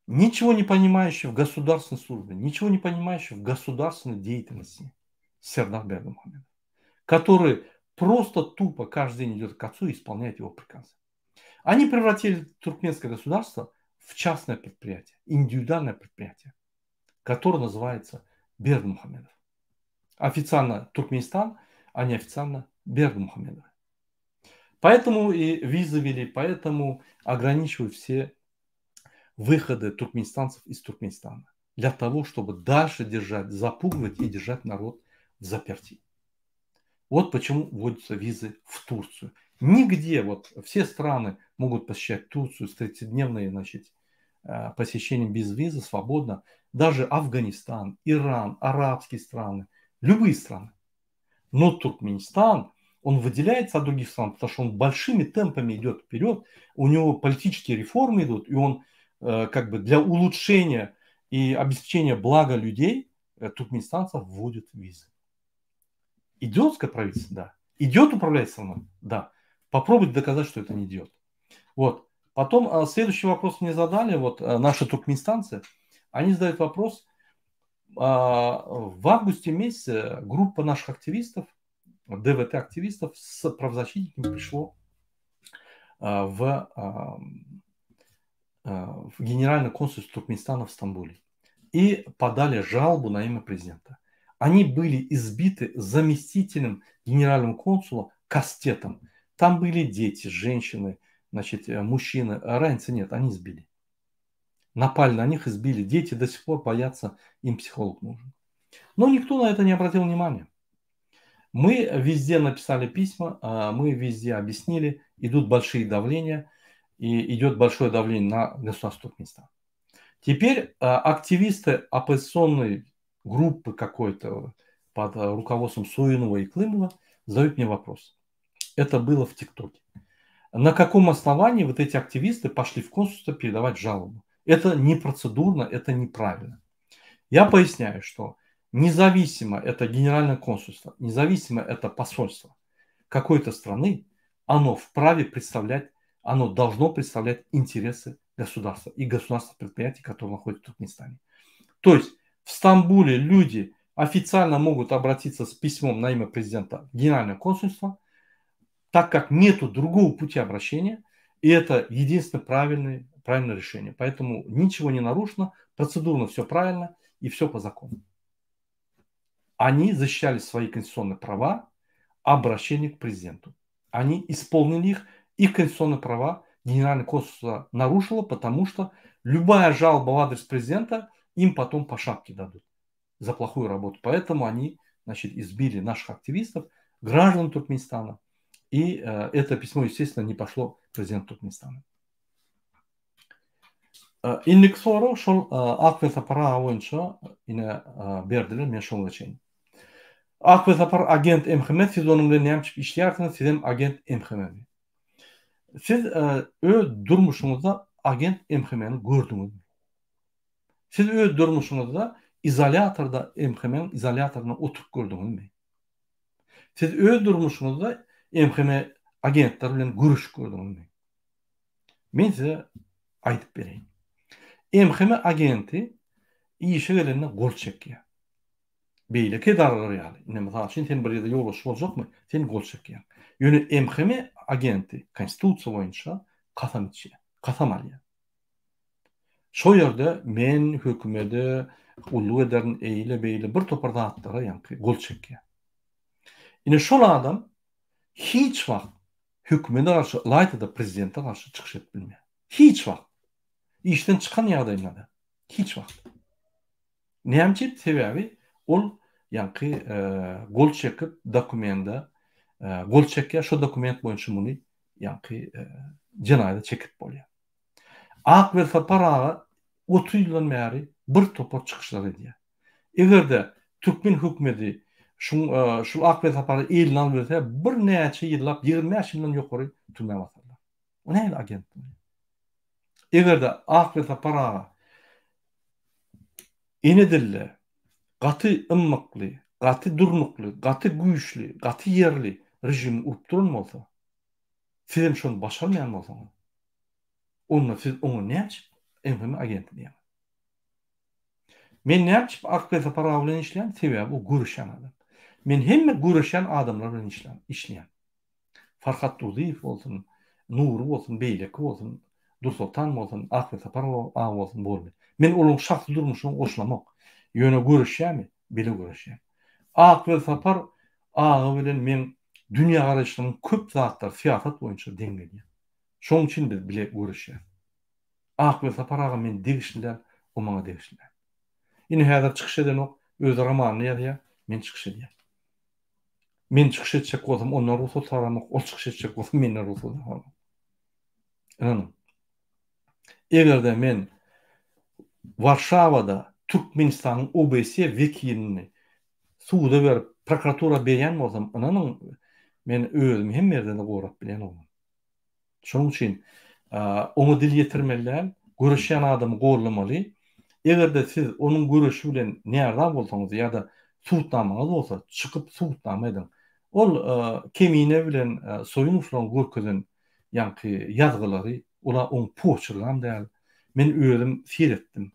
Ничего не понимающий в государственной службе, ничего не понимающий в государственной деятельности Сердар Бердымухамедов, который просто тупо каждый день идет к отцу и исполняет его приказы. Они превратили туркменское государство в частное предприятие, индивидуальное предприятие, которое называется Бердымухамедов. Официально Туркменистан, а неофициально Бердымухамедов. Поэтому и визы ввели, поэтому ограничивают все выходы туркменистанцев из Туркменистана. Для того, чтобы дальше держать, запугивать и держать народ в заперти. Вот почему вводятся визы в Турцию. Нигде, вот все страны могут посещать Турцию с 30-дневной, значит, посещением без визы свободно. Даже Афганистан, Иран, арабские страны, любые страны. Но Туркменистан, он выделяется от других стран, потому что он большими темпами идет вперед, у него политические реформы идут, и он как бы для улучшения и обеспечения блага людей туркменистанцев вводит визы. Идиотское правительство? Да. Идет управлять страной? Да. Попробуйте доказать, что это не идет. Вот. Потом следующий вопрос мне задали, вот наши туркменистанцы, они задают вопрос, в августе месяце группа наших активистов, ДВТ-активистов с правозащитниками пришло в Генеральное консульство Туркменистана в Стамбуле и подали жалобу на имя президента. они были избиты заместителем генерального консула кастетом. Там были дети, женщины, значит, мужчины. Разницы нет, они избили. Напали на них, избили. Дети до сих пор боятся, им психолог нужен. Но никто на это не обратил внимания. Мы везде написали письма, мы везде объяснили, идут большие давления, и идет большое давление на государство Туркменистан. Теперь активисты оппозиционной группы какой-то под руководством Суинова и Клымова задают мне вопрос. Это было в ТикТоке. На каком основании вот эти активисты пошли в консульство передавать жалобу? Это не процедурно, это неправильно. Я поясняю, что независимо это генеральное консульство, независимо это посольство какой-то страны, оно вправе представлять, оно должно представлять интересы государства и государственных предприятий, которые находятся в Туркменистане. То есть в Стамбуле люди официально могут обратиться с письмом на имя президента в генеральное консульство, так как нету другого пути обращения, и это единственное правильное решение. Поэтому ничего не нарушено, процедурно все правильно и все по закону. Они защищали свои конституционные права обращения к президенту. Они исполнили их конституционные права генеральное консульство нарушило, потому что любая жалоба в адрес президента им потом по шапке дадут за плохую работу. Поэтому они, значит, избили наших активистов, граждан Туркменистана. И это письмо, естественно, не пошло президенту Туркменистана. Ilk soru şol Ak ve Sapara boyunca yine berdiler, men şol geçeyim. Ak ve Sapar agent MHM, siz onun bilen näme işleýärsiniz, siz hem agent MHM. Siz öz durmuşunuzda agent MHM'ni gördüňizmi? Siz öz durmuşunuzda izolatorda MHM'nin izolatoruna oturup gördüňizmi? Siz öz durmuşunuzda MHM agentler bilen görüşüp gördüňizmi? Men size aytyp bereyim. MHM agenti işe gelenine gol çekýär. Beýleki darlar ýaly. Ine mysal üçin sen bir ýerde ýollaşyp boljakmy? Sen gol çekýär. Ýöne MHM agenti konstitusiýa boýunça kasam içýär. Kasam alýar. Şo ýerde men hökümede ulug ederin eýle beýle bir topar zatlara ýa-ni gol çekýär. Ine şol adam hiç wagt hökümete garşy, laýtda prezidente garşy çykyş edip bilmeýär. Hiç wagt. İşten çıkan ýagdaýlarda. Hiç wagt. Näme sebebi? Ol ýa-ni gol çekip dokumenta gol çekýär, şo dokument boýunça muny ýa-ni jinaýda çekip bolýar. Ak we Sapara 30 ýyldan bäri bir topar çykyşlar edýär. Egerde Türkmen hökümeti şul Ak we Sapara eline alyp berse, bir näçe ýyllap 25 ýyldan ýokary türmäge basarlar. O näme agent? Egerde Ak we Sapara enedille gaty ımmykly, gaty durnukly, gaty güýçli, gaty ýerli rejim urup duran bolsa, siz hem şonu başarmaýan bolsaňyz, onda siz oňa näçe MHM agenti diýär. Men näçe Ak we Sapara bilen işleýän, sebebi o görüşen adam. Men hemme görüşen adamlar bilen işleýän. Farhat Durdiýew bolsun, Nury bolsun, Beýleki bolsun, Dursultan bolsun, Ak we Sapara bolsun boldy. Men olaryň şahsy durmuşyny goşlamak. Ýöne görüşýärmi? Bile görüşýär. Ak we Sapar agy bilen men dünýä garaşynyň köp zatlar siýasat boýunça deň gelýär. Şoň üçin biz bile görüşýär. Ak we Saparaga men degişler, o maňa degişler. Ine häzir çykyş eden ok öz romanyny ýazýar, men çykyş edýär. Men çykyş etjek bolsam, onlar ruhsat saramak, ol çykyş etjek bolsam, men ruhsat saramak. Anam. Egerde men Warşawada Türkmenistanyň OBS wekilini suwda berip prokuratura berýän bolsam, ananyň men özüm hem ýerden gorap bilen bolam. Şoň üçin onu dil ýetirmeliler, görüşen adamy gorlamaly. Egerde siz onun görüşü bilen näme bolsaňyz ýa-da suwtnamaňyz bolsa, çykyp suwtnama edin. Ol Kemine bilen Soýunowlaryň görkezen ýa-ni ýazgylary, ola oň poçurlan däl. Men özüm seretdim.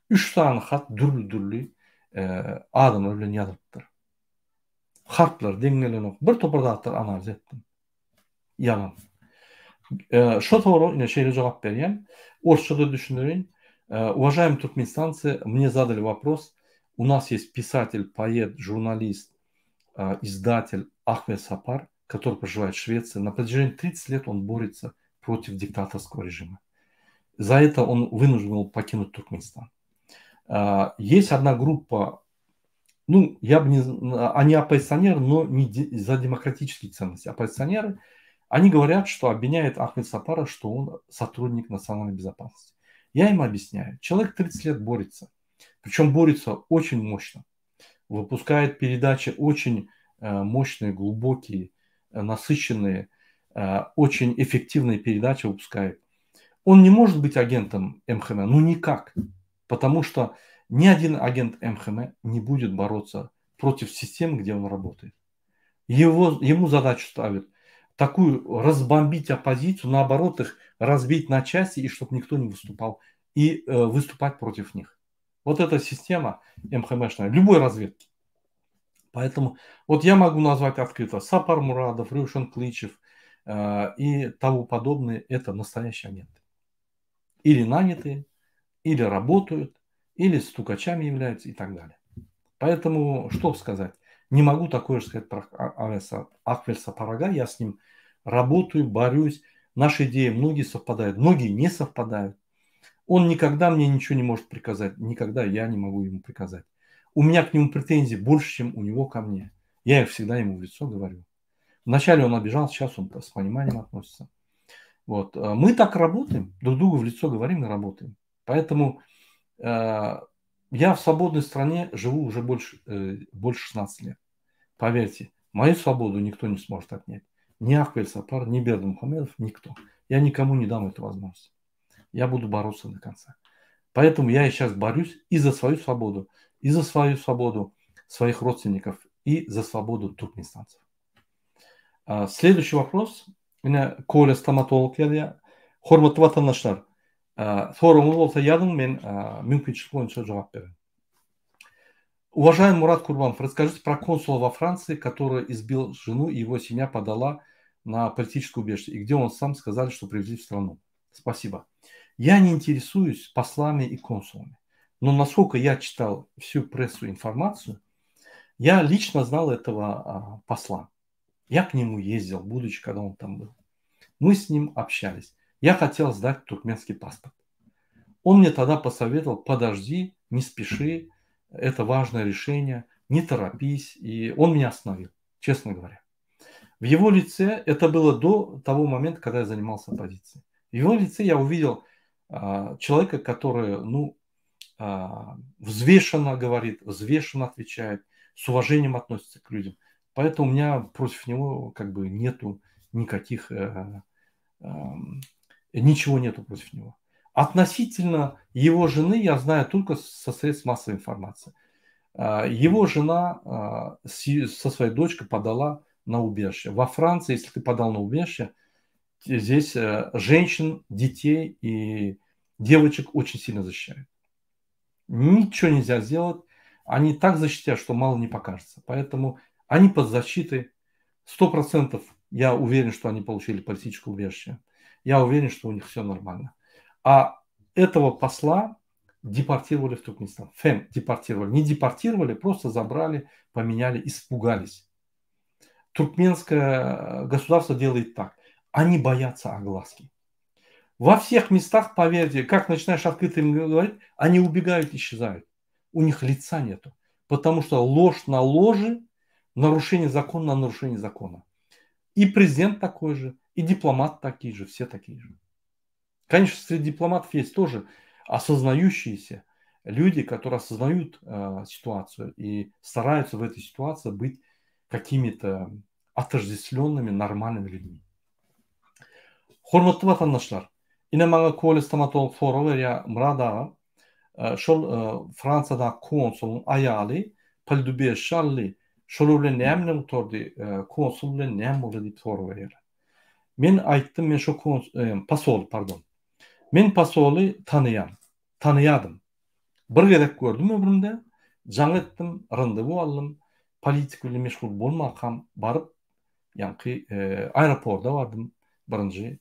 3 tane hat dürlü adamlar bilen ýazypdyr. Harplar deňlelen bir topar zatlar analiz etdim. Yalan. Şo soru ine şeýle jogap berýän. Orçada düşünýän. Уважаемые туркменистанцы, мне задали вопрос У нас есть писатель, поэт, журналист, издатель Ахмед Сапар, который проживает в Швеции. На протяжении 30 лет он борется против диктаторского режима. За это он вынужден был покинуть Туркменистан. Есть одна группа, ну, я бы не... Они оппозиционеры, но не за демократические ценности. Оппозиционеры, они говорят, что обвиняют Ахмед Сапара, что он сотрудник национальной безопасности. Я им объясняю. Человек 30 лет борется. Причем борется очень мощно. Выпускает передачи очень мощные, глубокие, насыщенные, очень эффективные передачи выпускает. Он не может быть агентом МХМ, ну никак. Потому что ни один агент МХМ не будет бороться против системы, где он работает. Ему задачу ставят такую разбомбить оппозицию, наоборот, их разбить на части, и чтобы никто не выступал, и выступать против них. Вот эта система МХМшная, любой разведки. Поэтому вот я могу назвать открыто Сапар Мурадов, Рюшен Кличев и тому подобное, это настоящие агенты. Или нанятые, или работают, или стукачами являются и так далее. Поэтому что сказать? Не могу такое же сказать про Ахмед Сапарага. Я с ним работаю, борюсь. Наши идеи многие совпадают, многие не совпадают. Он никогда мне ничего не может приказать. Никогда я не могу ему приказать. У меня к нему претензий больше, чем у него ко мне. Я их всегда ему в лицо говорю. Вначале он обижал, сейчас он с пониманием относится. Вот. Мы так работаем, друг другу в лицо говорим и работаем. Поэтому я в свободной стране живу уже больше 16 лет. Поверьте, мою свободу никто не сможет отнять. Ни Ахмед Сапар, ни Бердымухамедов, никто. Я никому не дам эту возможность. Я буду бороться до конца. Поэтому я и сейчас борюсь и за свою свободу, и за свою свободу своих родственников, и за свободу туркменистанцев. Следующий вопрос. Yine Koğla stomatologlarga hurmatli vatandaşlar. Soruңuz болса yazın, мен мүмкіншілік бойынша жауап беремін. Уважаемый Мурат Курбанов, расскажите про консула во Франции, который избил жену, и его семья подала на политическое убежище, и где он сам сказали, что привезли в страну. Спасибо. Я не интересуюсь послами и консулами, но насколько я читал всю прессу, информацию, я лично знал этого посла. Я к нему ездил, будучи, когда он там был. Мы с ним общались. Я хотел сдать туркменский паспорт. Он мне тогда посоветовал: подожди, не спеши, это важное решение, не торопись. И он меня остановил, честно говоря. В его лице, это было до того момента, когда я занимался оппозицией, в его лице я увидел человека, который, взвешенно говорит, взвешенно отвечает, с уважением относится к людям. Поэтому у меня против него нету никаких, ничего нету против него. Относительно его жены я знаю только со средств массовой информации. Его жена со своей дочкой подала на убежище. Во Франции, если ты подал на убежище, здесь женщин, детей и девочек очень сильно защищают. Ничего нельзя сделать. Они так защитят, что мало не покажется. Поэтому они под защитой. 100% я уверен, что они получили политическое убежище. Я уверен, что у них все нормально. А этого посла депортировали в Туркменистан. Депортировали. Не депортировали, просто забрали, поменяли, испугались. Туркменское государство делает так. Они боятся огласки. Во всех местах, поверьте, как начинаешь открыто им говорить, они убегают, исчезают. У них лица нету. Потому что ложь на ложе, нарушение закона на нарушение закона. И президент такой же, и дипломат такие же, все такие же. Конечно, среди дипломатов есть тоже осознающиеся люди, которые осознают ситуацию и стараются в этой ситуации быть какими-то отождествленными, нормальными людьми. Hurmatly vatandaşlar, yine bana Koğla stomatolog soru ver ya Murad ağa. Şol Fransa'da konsulun ayalı Paldübe Şalli şolurle nemle mutordi konsulle nem oldu deyip soru verir. Men aytdım, men şu pasol pardon. Men pasolu tanıyadım. Bir gerek gördüm ömrümde. Can ettim, randevu aldım. Politik ile meşgul bolmakam barıp yankı aeroporda vardım. Birinci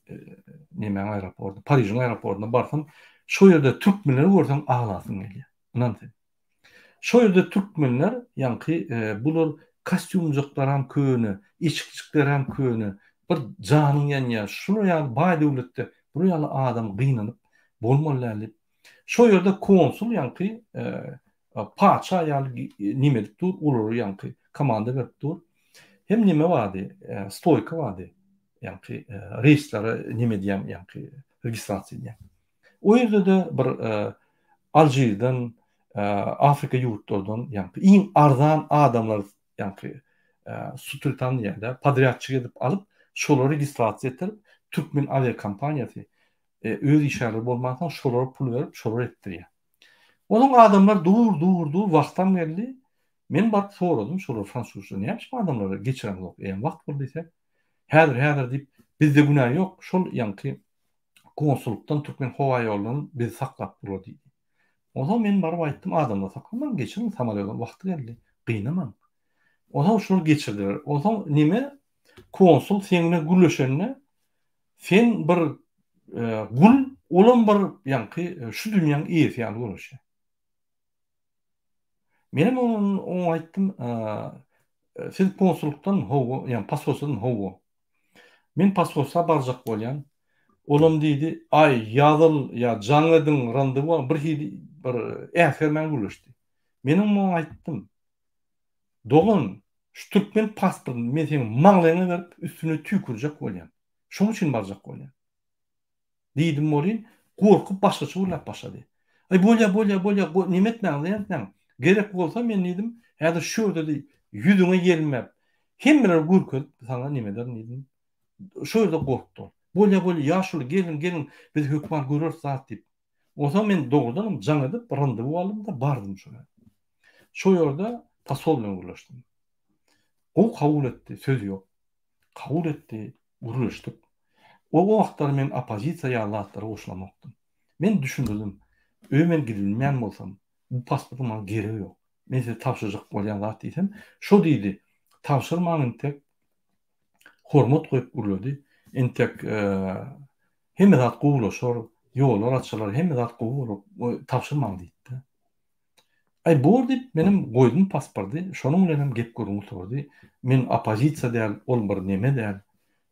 nemen aeroporda, Paris'in aeroportuna bardım. Şu yerde Türk milleri görsem ağlasın geliyor. İnan. Şo ýerde türkmenler ýanky bular kostyumjyklar hem köni, içkijikler hem köni. Bir janyň ýanýa şunu ýaly baý döwletde bir ýaly adam gynanyp bolmaly. Şo ýerde konsul ýanky paça ýaly nimedik dur, ulary ýanky komanda berip dur. Hem nime wady, stoyka wady. Ýanky reýslere nime diýem ýanky registrasiýa diýem. O ýerde de bir Aljyry'dan, Afrika ýurtlardan ýanky iň arzan adamlar ýanky Sultan ýerde padriatçyk edip alyp şolary registrasiýa etdirip Türkmen aviakompaniýasy öz işleri bolmadan şolary pul berip şolary etdirýär. Onun adamlar dur wagtam geldi. Men baryp soradym şolary fransuzca näçe adamlara geçiren yok. Wagt boldy diýse. Häzir diýip bizde günah ýok. Şol ýanky konsullukdan Türkmen Hava ýolunyň bizi saklap durdy. O zaman men baryp aýtdym adamlar saklaman geçirin samolyotdan wagty geldi. Gynamam. O zaman şunu geçirdiler. O zaman nime? Konsul seňle gülleşenine sen bir gul olan bir ýanky şu dünýäň iyisi ýaly gülleşe. Menem onu aýtdym, siz konsullukdan howa, ýani pasportdan howa. Men pasportsa barjak bolýan. Olam diýdi, ay ýazyl ýa jaňydyň randewu bir äfermen gülleşdi. Menem onu aýtdym. Dogan şu Türkmen pasportyny men seň maňlaryňa berip üstüne tükürjek bolýan. Şoň üçin barjak bolýan. Diýdim bolýan, gorkup başgaça uylap başlady. Ay bolýa, nimetmäň diýen. Gerek bolsa men diýdim, häzir şu dedi, ýüzüňe gelmep. Hemmeler gürküp sana nimeden diýdim. Şo ýerde gorkdy. Bolýa, ýaşul gelin, biz hökümet görür zat diýip. O zaman men dogrudan jaňydy randewu aldım da bardym şoňa. Şo ýerde pasol bilen görüşdim. O kabul etdi, söz ýok. Kabul etdi, görüşdik. O wagtlar men opozisiýa ýalatlara goşulamakdym. Men düşündim, öýmen gidilmän bolsam, bu pasportyň maňa geregi ýok. Men size tapşyrjak bolýan zat diýsem, şo diýdi, tapşyrmaň entek hormat goýup gürledi. Entek hemme zat gowlaşar, ýollar açylar, hemme zat gowurup tapşyrmaň diýdi. Ay bor diýip menim goýdum pasporty, şonuň bilen gep görüň oturdy. Men opozisiýa däl, ol bir neme däl,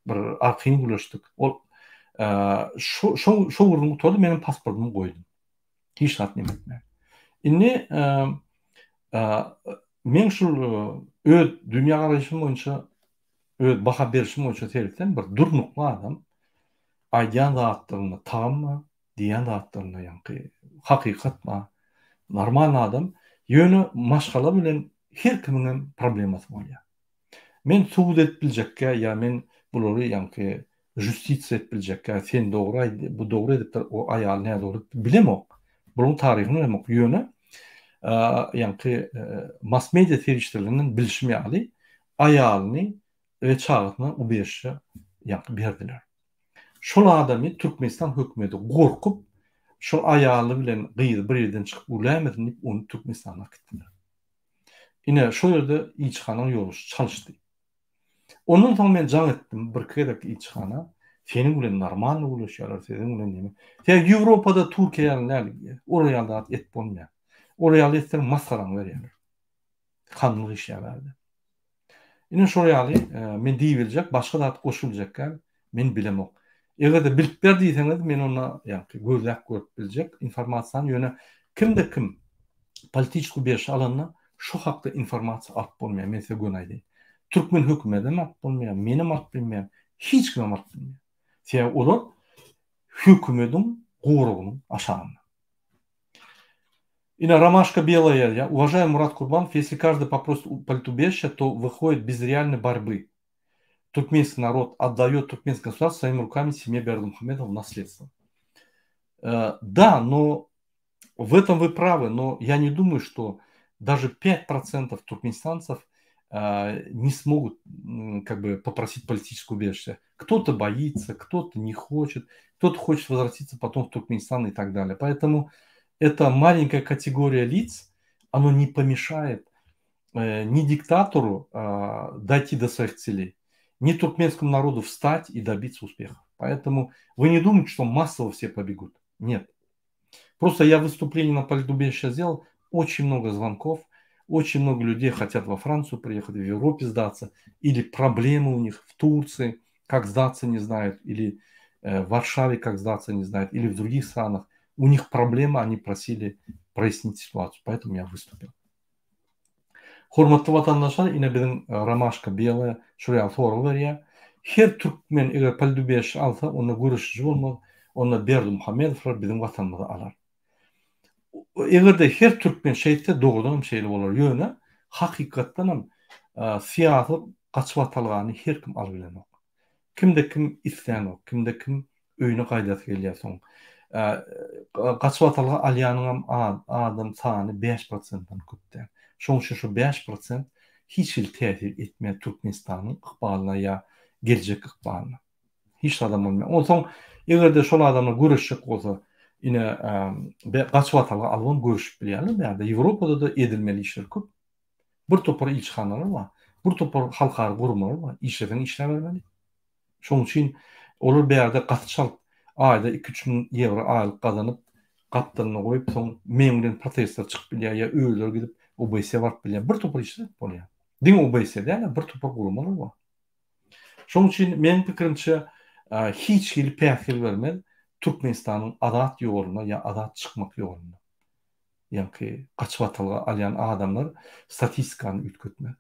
bir arkyň gürleşdik. Ol şo urun oturdy, menim pasportymy goýdum. Hiç zat neme etmä. Inni men şol öz dünýä garaşym boýunça, öz baha berişim boýunça serisen bir durnukly adam aýdýan zatlaryny tammy, diýen zatlaryny ýanky hakykatma, normal adam ýöne maşgala bilen her kimiň problemasy bolýar. Men subut etbiljekkä ýa men bulary ýanky justisiýa etbiljekkä sen dogry aýdy, bu dogry edip o aýal näde dogry bilemok. Bunyň taryhyny bilemok ýöne ýanky mass media serişleriniň bilişimi ýaly aýalyny we çağatyny u berişe ýanky berdiler. Şol adamy Türkmenistan hökümeti gorkup şol aýaly bilen gyýdy bir ýerden çykyp ulamedin diýip onu Türkmenistana gitdiler. Ine şo ýerde ilçihana ýoluş çalyşdy. Ondan soň men jaň etdim bir kerek ilçihana, senin bilen normal ulaşýarlar, senin bilen neme. Sen Ýewropada Türkiýe ýaly, oraya et bolmaýar. Oraya etsen maskaraň berýärler. Kanlyk iş ýalardy. Ine şo ýaly men diýiljek, başga zat goşuljak, men bilemok. Eger de bilip ber diýseňiz, men ona ýanky gözläp görüp biljek informasiýany ýöne kimde kim politiçku beriş alanyna şu hakda informasiýa alyp bolmaýar. Men size gönaýdy. Türkmen hökümeti alyp bolmaýar, menim alyp bilmeýär, hiç kim alyp bilmeýär. Sebäbi olar hökümetiň gorugynyň aşagynda. И на ромашка белая, я уважаю Мурат Курбанов, если каждый попросит политубежища, то выходит без реальной борьбы. Туркменский народ отдает туркменское государство своими руками семье Бердымухамедова в наследство. Да, но в этом вы правы, но я не думаю, что даже 5% туркменистанцев не смогут как бы попросить политическое убежище. Кто-то боится, кто-то не хочет, кто-то хочет возвратиться потом в Туркменистан и так далее. Поэтому эта маленькая категория лиц, оно не помешает ни диктатору дойти до своих целей, ни туркменскому народу встать и добиться успеха. Поэтому вы не думаете, что массово все побегут. Нет. Просто я выступление на политубежище сделал, очень много звонков, очень много людей хотят во Францию приехать, в Европе сдаться, или проблемы у них в Турции, как сдаться не знают, или в Варшаве как сдаться не знают, или в других странах. У них проблема, они просили прояснить ситуацию, поэтому я выступил. Hurmatly vatandaşlar, yine bizim Ramaşka Biyala şuraya soru var ya. Her Türkmen eğer paldubeş alsa ona görüşücü olmaz. Ona Berdi Muhammedov bizim vatanımızı alar. Eğer de her Türkmen şeyde doğrudan şeyli olur yöne hakikatten hem siyasi kaçvatalığını her kim alabilen o. Kimde kim isteyen o. Kimde kim öyüne kaydat geliyor son. Kaçvatalığı alyanın adam sani 5%'dan köpten. Şoň üçin şu 5% hiç il täsir etmeýär Türkmenistanyň ykbalyna ýa geljek ykbalyna. Hiç adam bolmaýar. Onsoň egerde şol adamlar görüşjek bolsa, ine gaçyp atalga alban görüşüp bilýärler. Bäde Ýewropada da edilmeli işler köp. Bir topar ilçhanalar bar. Bir topar halkary gurumlar bar. İşleden işler bermeli. Şoň üçin olar bäde gatçal aýda 2-3 000 euro aýlyk gazanyp gapdalyna goýup soň meňden protestler çykyp bilýär ýa öýler gidip OBS barıp bilýär. Bir topar işler bolýar. Diň OBS-de bir topar gurumlar bar. Şoň üçin meniň pikirimçe hiç hili pähir bermez Türkmenistanyň adat ýoluna ýa adat çykmak ýoluna. Ýa-ki gaçyp atalga alýan adamlar statistikany ütkötmez.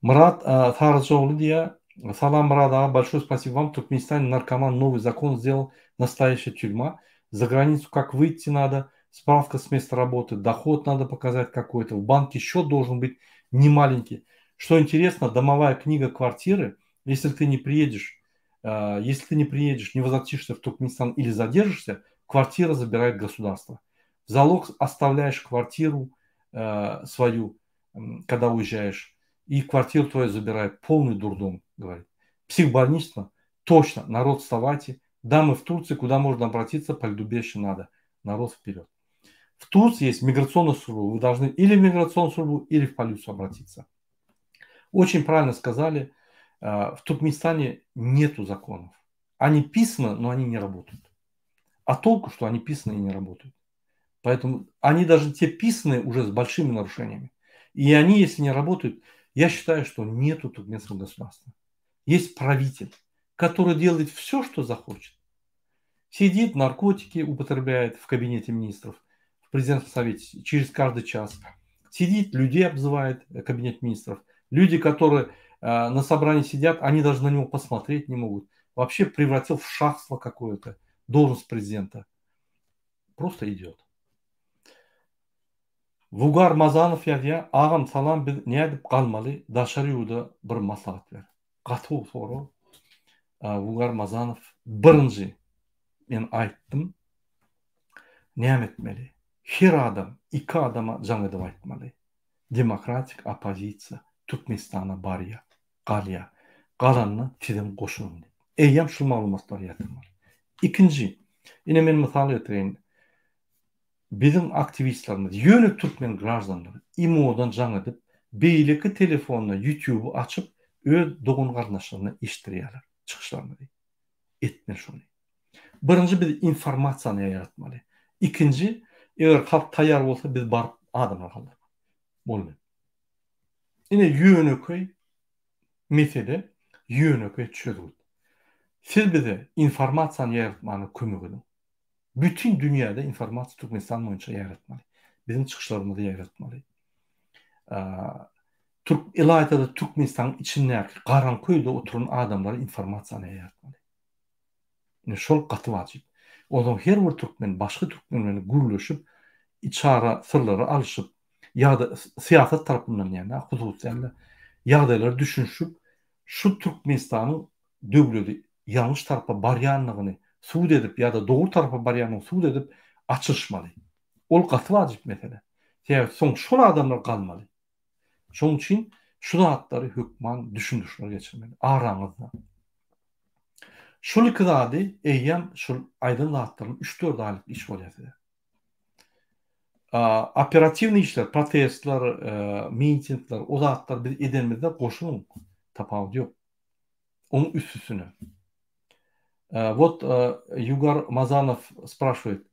Murat Tarıcıoğlu diye: Салам, Мурат, большое спасибо вам. В Туркменистане наркоман новый закон сделал, настоящая тюрьма. За границу как выйти надо, справка с места работы, доход надо показать какой-то, в банке счет должен быть не маленький. Что интересно, домовая книга квартиры, если ты не приедешь, не возвратишься в Туркменистан или задержишься, квартира забирает государство. В залог оставляешь квартиру свою, когда уезжаешь, и квартиру твою забирают. Полный дурдом, говорит. Психбольничество. Точно. Народ, вставайте. Да, мы в Турции, куда можно обратиться, по льдубеще надо. Народ вперед. В Турции есть миграционная служба. Вы должны или в миграционную службу, или в полицию обратиться. Очень правильно сказали. В Туркменистане нету законов. Они писаны, но они не работают. А толку, что они писаны и не работают. Поэтому они даже те писанные уже с большими нарушениями. И они, если не работают, я считаю, что нету туркменского государства. Есть правитель, который делает все, что захочет. Сидит, наркотики употребляет в кабинете министров, в президентском совете через каждый час. Сидит, людей обзывает кабинет министров. Люди, которые на собрании сидят, они даже на него посмотреть не могут. Вообще превратил в шахство какое-то должность президента. Просто идет. Vugar Mazanov ýa agam salam biz nädip galmaly daşary ýurda bir maslahat ber. Gaty soru. Vugar Mazanov birinji men aýtdym. Näme etmeli? Her adam iki adama jaň edip aýtmaly. Demokratik opozisiýa Türkmenistana barýa, galýa. Galanyny sizin goşuň. Eýýam şu maglumatlar ýatyrmaly. İkinji, ine men mysal getireyim. Bizim aktivistlerimiz, yönü Türkmen gражданları imodan jaň edip, beýleki telefonuna YouTube'u açıp, öz dogun garnaşlaryny iştirýärler, çykyşlaryny. Etmeli şunu. Birinji biz informasiýany ýaratmaly. İkinji, eger halk taýýar bolsa biz baryp adamlar kaldyrmaly. Bolmaly. Ine ýöneköy mesele, ýöneköy çözüldi. Siz bize informasiýany ýaratmany kömek edin. Bütün dünyada informasiya Türkmenistan boyunca yaratmalı. Bizim çıkışlarımızı yaratmalı. Ilayda Türkmenistan içindeki Qaranköýde oturan adamlara informasiýany yaratmalı. Şol gaty wajyp. Onuň her bir Türkmen başga Türkmenlerle gürleşip, içara sırları alışıp, ýa-da siýasat tarapyndan ýa-da hususiýetde ýagdaýlar düşünşip, şu Türkmenistanyň döwleti ýalňyş tarapa barýanlygyny suud edip ýa-da dogry tarafa barýanyny suud edip açyşmaly. Ol gaty wajyp mesele. Soň şol adamlar galmaly. Şoň üçin şu zatlary hökman düşündürşler geçirmeli. Araňyzda. Şol iki zady eýýäm şol aýdyn zatlaryň 3-4 aýlyk iş bolýar. Operativny işler, protestler, mitingler, o zatlar biz edenimizde goşuň tapawut ýok. Onun üstüsüne. Вот Югар Мазанов спрашивает: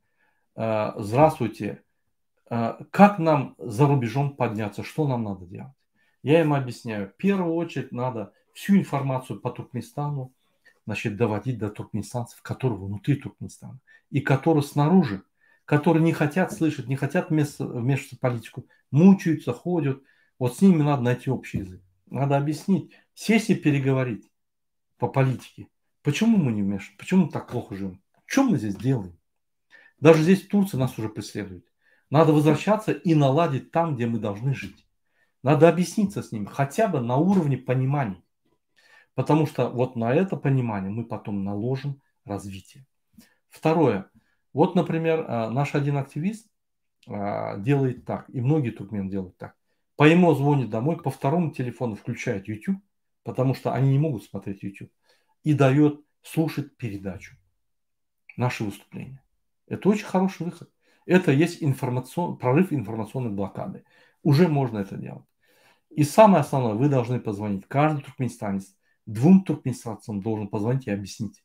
здравствуйте, Как нам за рубежом подняться, что нам надо делать? Я им объясняю, в первую очередь надо всю информацию по Туркменстану, значит, доводить до туркменистанцев, которые внутри Туркменистана и которые снаружи, которые не хотят слышать, не хотят вмешиваться в политику, мучаются, ходят. Вот с ними надо найти общий язык. Надо объяснить, сесть и переговорить по политике. Почему мы не вмешиваемся? Почему мы так плохо живем? Что мы здесь делаем? Даже здесь в Турции нас уже преследуют. Надо возвращаться и наладить там, где мы должны жить. Надо объясниться с ними, хотя бы на уровне понимания. Потому что вот на это понимание мы потом наложим развитие. Второе. Вот, например, наш один активист делает так, и многие туркмены делают так. По ему звонит домой, по второму телефону включает YouTube, потому что они не могут смотреть YouTube, и дает слушать передачу, наши выступления. Это очень хороший выход. Это есть прорыв информационной блокады. Уже можно это делать. И самое основное, вы должны позвонить. Каждый туркменистанец, 2 туркменистанцам должен позвонить и объяснить,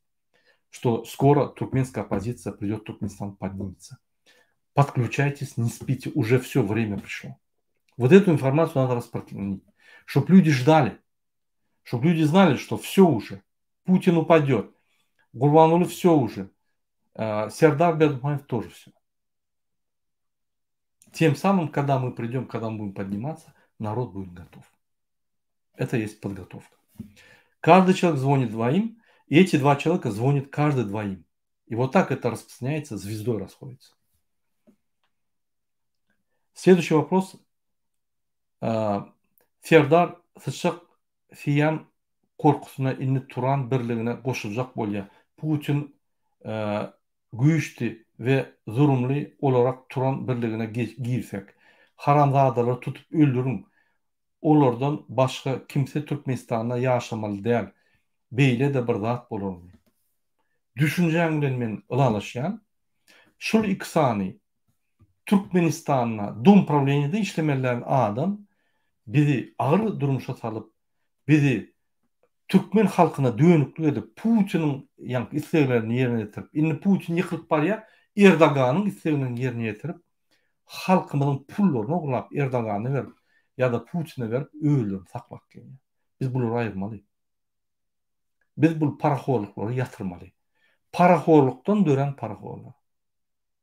что скоро туркменская оппозиция придет в Туркменистан, поднимется. Подключайтесь, не спите, уже все, время пришло. Вот эту информацию надо распространить, чтобы люди ждали, чтобы люди знали, что все уже, Путин упадет, Гурбанули все уже, Сердар Бердмаев тоже все. Тем самым, когда мы придем, когда мы будем подниматься, народ будет готов. Это есть подготовка. Каждый человек звонит 2, и эти 2 человека звонят каждый 2. И вот так это распространяется, звездой расходится. Следующий вопрос. Фердар сычак фиян коркусуна инни туран бирлигине кошулжак болya. Putin güçlü ve zulümlü olarak Turan birliğine girsek, haramzadaları tutup öldürün, onlardan başka kimse Türkmenistan'da yaşamalı değil. Beyle de bir zat bolur. Düşüncen bilen men ılalaşyan, şul iksani Türkmenistan'la dum probleminde işlemelerin adam bizi ağır durumuşa salıp bizi Türkmen halkına dönüklük edip Putin'in yani isteklerini yerine getirip inni Putin yıkılıp var ya Erdoğan'ın isteklerini yerine getirip halkımızın pullarını oğlap Erdoğan'a verip ya da Putin'e verip öğülerini saklak geliyor. Biz bunları ayırmalıyız. Biz bu paraxorlukları yatırmalıyız. Paraxorluktan dören paraxorlar.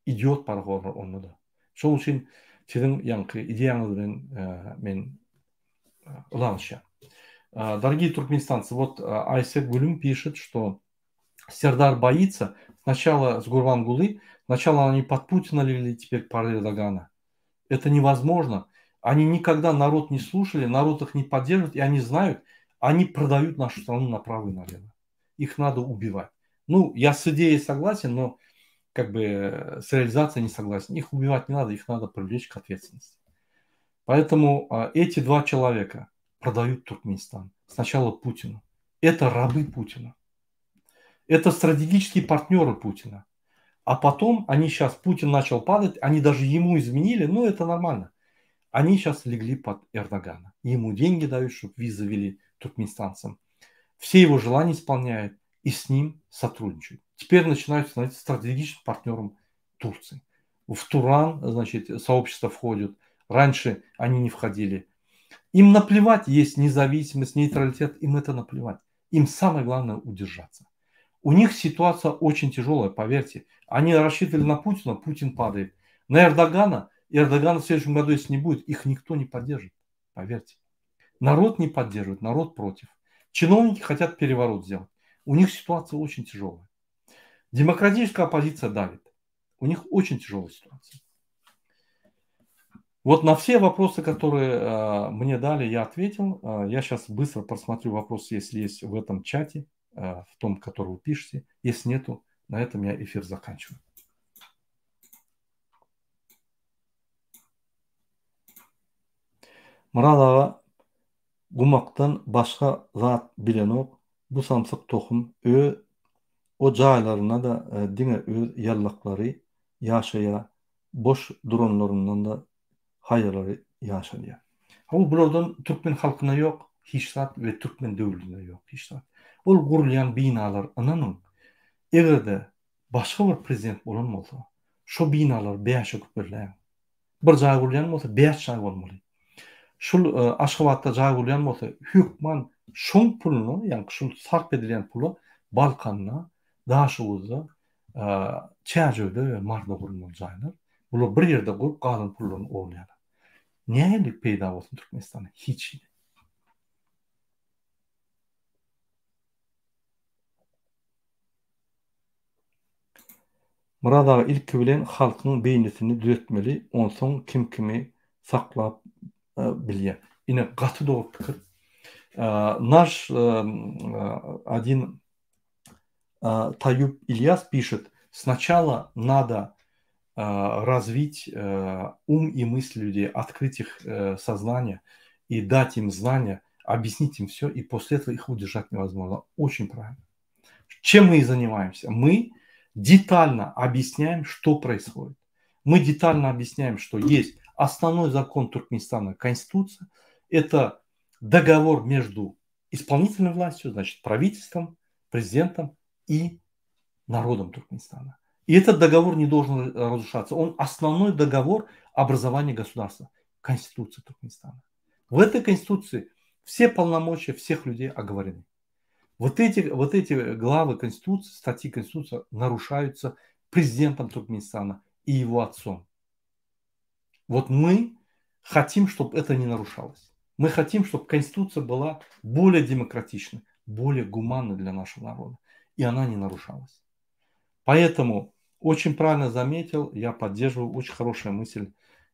İdiot paraxorlar onu da. Şol için sizin yankı ideyanız men ılanışa. Дорогие туркменистанцы, вот Айсек Гулюм пишет, что Сердар боится. Сначала с Гурбангулы, сначала они под Путина легли, теперь под Эрдогана. Это невозможно. Они никогда народ не слушали, народ их не поддерживает, и они знают, они продают нашу страну направо и налево. Их надо убивать. Ну, я с идеей согласен, но как бы с реализацией не согласен. Их убивать не надо, их надо привлечь к ответственности. Поэтому эти 2 человека продают Туркменистан. Сначала Путину. Это рабы Путина. Это стратегические партнеры Путина. А потом они сейчас, Путин начал падать, они даже ему изменили, но это нормально. Они сейчас легли под Эрдогана. Ему деньги дают, чтобы визы ввели туркменистанцам. Все его желания исполняют и с ним сотрудничают. Теперь начинают становиться стратегическим партнером Турции. В Туран, значит, сообщество входит. Раньше они не входили. Им наплевать, есть независимость, нейтралитет, им это наплевать. Им самое главное удержаться. У них ситуация очень тяжелая, поверьте. Они рассчитывали на Путина, Путин падает. На Эрдогана в следующем году, если не будет, их никто не поддержит, поверьте. Народ не поддерживает, народ против. Чиновники хотят переворот сделать. У них ситуация очень тяжелая. Демократическая оппозиция давит. У них очень тяжелая ситуация. Вот на все вопросы, которые мне дали, я ответил. Я сейчас быстро просмотрю вопросы, если есть в этом чате, в том, который вы пишете. Если нету, на этом я эфир заканчиваю. Мурат аğa gumaktan başka zat bilen ok, bu samsık tohum o jaylarına da dine öz yallakları yaşaya, boş duranlarından da hayırları yaşanıyor. Ama buradan Türkmen halkına yok, hiçlat ve Türkmen devletine yok, hiçlat. Ol gurulayan binalar ananın, eğer de başka bir prezident olan olsa, şu binalar beyaşa küpürleyen. Bir jaý bolýan bolsa 5 jaý bolmaly. Şul Aşgabatda jaý bolýan bolsa hökman şoň puluny, ýani şul sarp edilen puly Balkanda, Daşygyzda, Çäjede we Marda gurulmaly jaýlar. Bular bir ýerde gurup galan pullaryny oglýarlar. Nähili peýda bolsun Türkmenistanda? Hiç. Murad ağa ilki bilen halkyň beýnesini düzeltmeli, onsoň kim kimi saklap bilýär. Ine gaty doğru pikir. Наш один Таюп Ильяс пишет: сначала надо развить ум и мысли людей, открыть их сознание и дать им знания, объяснить им все, и после этого их удержать невозможно. Очень правильно. Чем мы и занимаемся? Мы детально объясняем, что происходит. Мы детально объясняем, что есть основной закон Туркменистана, Конституция. Это договор между исполнительной властью, значит, правительством, президентом и народом Туркменистана. И этот договор не должен разрушаться. Он основной договор образования государства, Конституция Туркменистана. В этой Конституции все полномочия всех людей оговорены. Вот эти главы Конституции, статьи Конституции нарушаются президентом Туркменистана и его отцом. Вот мы хотим, чтобы это не нарушалось. Мы хотим, чтобы Конституция была более демократичной, более гуманной для нашего народа. И она не нарушалась. Поэтому очень правильно заметил, я поддерживаю, очень хорошая мысль,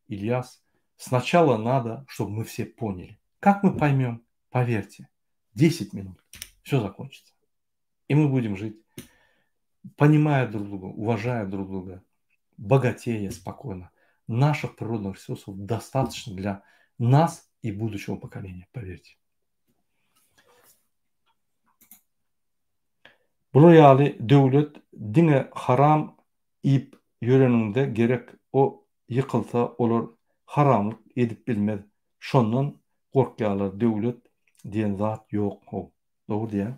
Ильяс. Сначала надо, чтобы мы все поняли. Как мы поймем? Поверьте, 10 минут. Все закончится. И мы будем жить, понимая друг друга, уважая друг друга, богатея спокойно. Наших природных ресурсов достаточно для нас и будущего поколения, поверьте. Bula ýaly döwlet diňe haram ip ýöreninde gerek o ýykylsa olar haramlyk edip bilmez. Şondan gorkýarlar, döwlet diýen zat ýok. Doğru diye.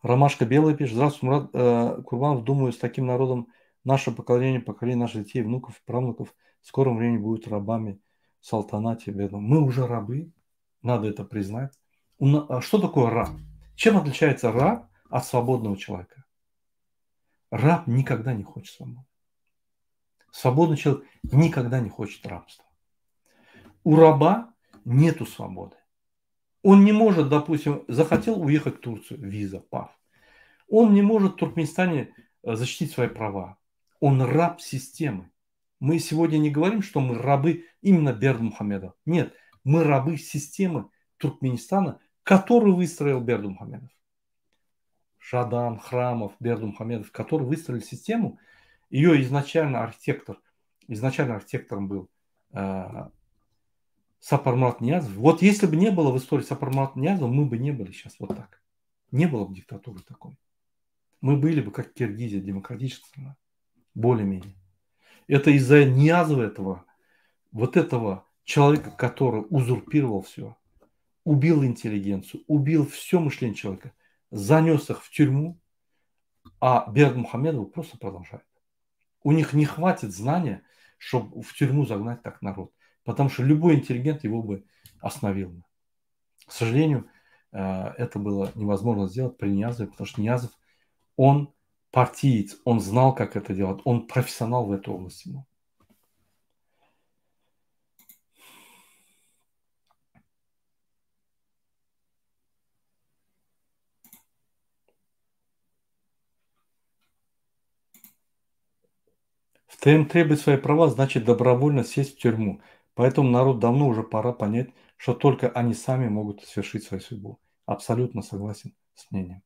Ромашка Белая пишет: здравствуйте, Мурад Курбанов, думаю, с таким народом наше поколение наших детей, внуков, правнуков в скором времени будут рабами в салтанате. Мы уже рабы, надо это признать. Что такое раб? Чем отличается раб от свободного человека? Раб никогда не хочет свободы. Свободный человек никогда не хочет рабства. У раба нету свободы. Он не может, допустим, захотел уехать в Турцию, виза, паф. Он не может в Туркменистане защитить свои права. Он раб системы. Мы сегодня не говорим, что мы рабы именно Бердымухамедова. Нет, мы рабы системы Туркменистана, которую выстроил Бердымухамедов. Жадан, Храмов, Бердымухамедов, которые выстроили систему. Ее изначально архитектором был Сапармурат Ниязов. Вот если бы не было в истории Сапармурата Ниязова, мы бы не были сейчас вот так. Не было бы диктатуры такой. Мы были бы как Киргизия, демократическая страна. Более-менее. Это из-за Ниязова этого человека, который узурпировал все, убил интеллигенцию, убил все мышление человека, занес их в тюрьму, а Бердымухамедов просто продолжает. У них не хватит знания, чтобы в тюрьму загнать так народ. Потому что любой интеллигент его бы остановил. К сожалению, это было невозможно сделать при Ниязове, потому что Ниязов, он партиец, он знал, как это делать, он профессионал в этой области был. Требовать свои права значит добровольно сесть в тюрьму. Поэтому народ давно уже пора понять, что только они сами могут свершить свою судьбу. Абсолютно согласен с мнением.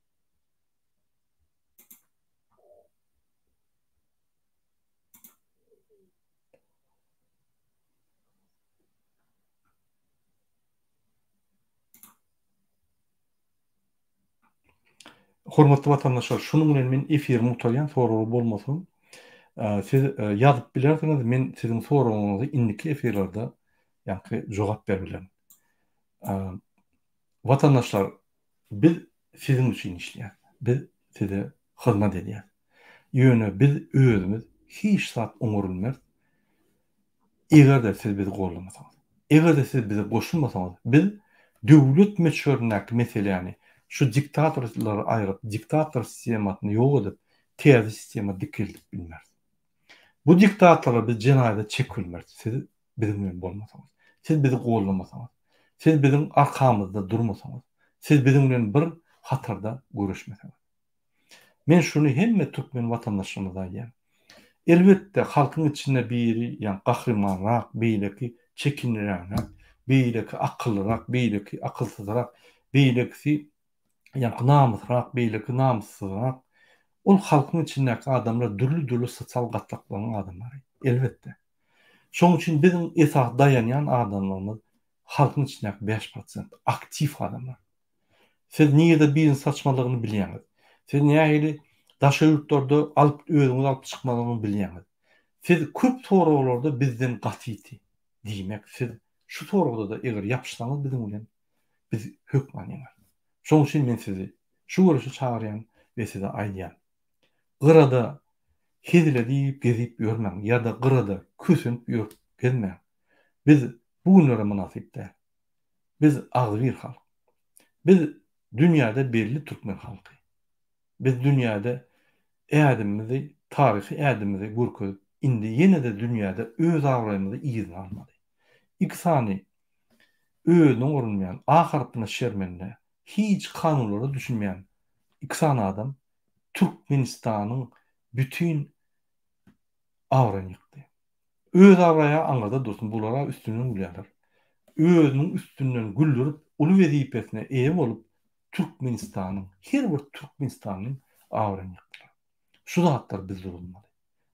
Hormatly vatandaşlar, şunun bilen men efirimi utalýan, soragy bolmasyn. Siz ýazyp bilersiňiz, men siziň soragyňyzy indiki efirlerde ýa-ni jogap berbilen. Vatandaşlar, biz sizin üçin işleýär. Biz size hyzmat edýär. Ýöne biz özümiz hiç zat oňurulmaz. Eger de siz bizi gollamasaňyz, eger de siz bize goşulmasaňyz, biz döwlet meçhöründäki meseleni şu diktatorlary aýryp, diktator sistematyny ýok edip, täze sistema dikildik bilmez. Bu diktatorlar biz jenaýda çekilmez. Siz bizim bilen bolmasaňyz, siz bizi gollamasaňyz, siz bizim arkamyzda durmasaňyz, siz bizim bilen bir hatarda görüşmeseňiz. Men şunu hemme türkmen vatandaşlarymyza aýdýan. Elbette halkyň içinde biri, yani gahrymanrak, beýleki çekinýänler, beýleki akyllyrak, beýleki akylsyzrak, beýleki yani namysrak, beýleki namyssızrak. Ol halkyň içindäki adamlar dürli sosial gatlaklaryň adamlary. Elbette. Şoň üçin bizim esas dayanýan adamlarymyz halkyň içindäki 5% aktiv adamlar. Siz niýede bir saçmalygyny bilýäňiz. Siz nähili daşa ýurtlarda özüňiz alyp çykmalygyny bilýäňiz. Siz köp soraglarda bizden gatyty diýmek. Siz şu soragda da eger ýapyşsaňyz bizim bilen biz hökmanýar. Şoň üçin men sizi şu görüşe çağırýan we size aýdýan. Gyrada hezile diýip gezip ýörmäň ýa-da gyrada küsünip gezmäň. Biz bu günlere münasipde. Biz agzybir halk. Biz dünýäde belli türkmen halky. Biz dünýäde ädimimizi, taryhy ädimimizi görkezip, indi ýene-de dünýäde öz awrymyzy ýygyny almady. İksany özüne urunmayan, ahyrkyna şermende, hiç kanunlara düşünmeyen iksan adam Türkmenistanyň bütün awrany ýykdy. Öz awraya aňada dursun, bulara üstünden bilýärler. Özüniň üstünden güldürip, uly wezipesine eýe bolup, Türkmenistanyň, her bir Türkmenistanyň awrany ýykdylar. Şu zatlar biz durulmaly.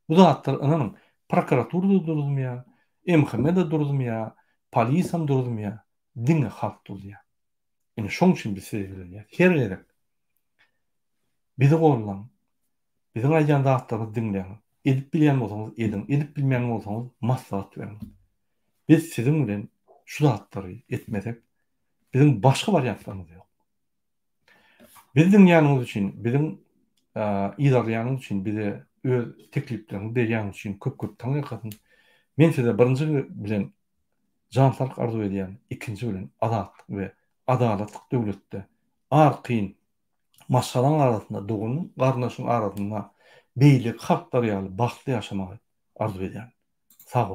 Bu zatlar ananyň prokuraturada durulmaýar, MHM-de durulmaýar, polisam durulmaýar, diňe halk durulýar. Ýani şoň üçin biz seýilýär. Her gerek. Bizi gollan. Bizim aýdýan zatlaryny diňleýän. Edip bilýän bolsaňyz edin, edip bilmeýän bolsaňyz maslahat beriň. Biz sizin bilen şu zatlary etmesek, bizim başga variantlarymyz ýok. Bizim ýanymyz üçin, bizim idarlarymyz üçin bize öz tekliplerini berýän üçin köp taňyrkatyn. Men size birinji bilen jansylyk arzu edýän, ikinji bilen azatlyk we adalatlyk döwletde arqyn maşgalan arasynda dogun, garnaşyň arasynda beýlik halklar ýaly bagtly ýaşamagy arzu edýän. Sag bolun.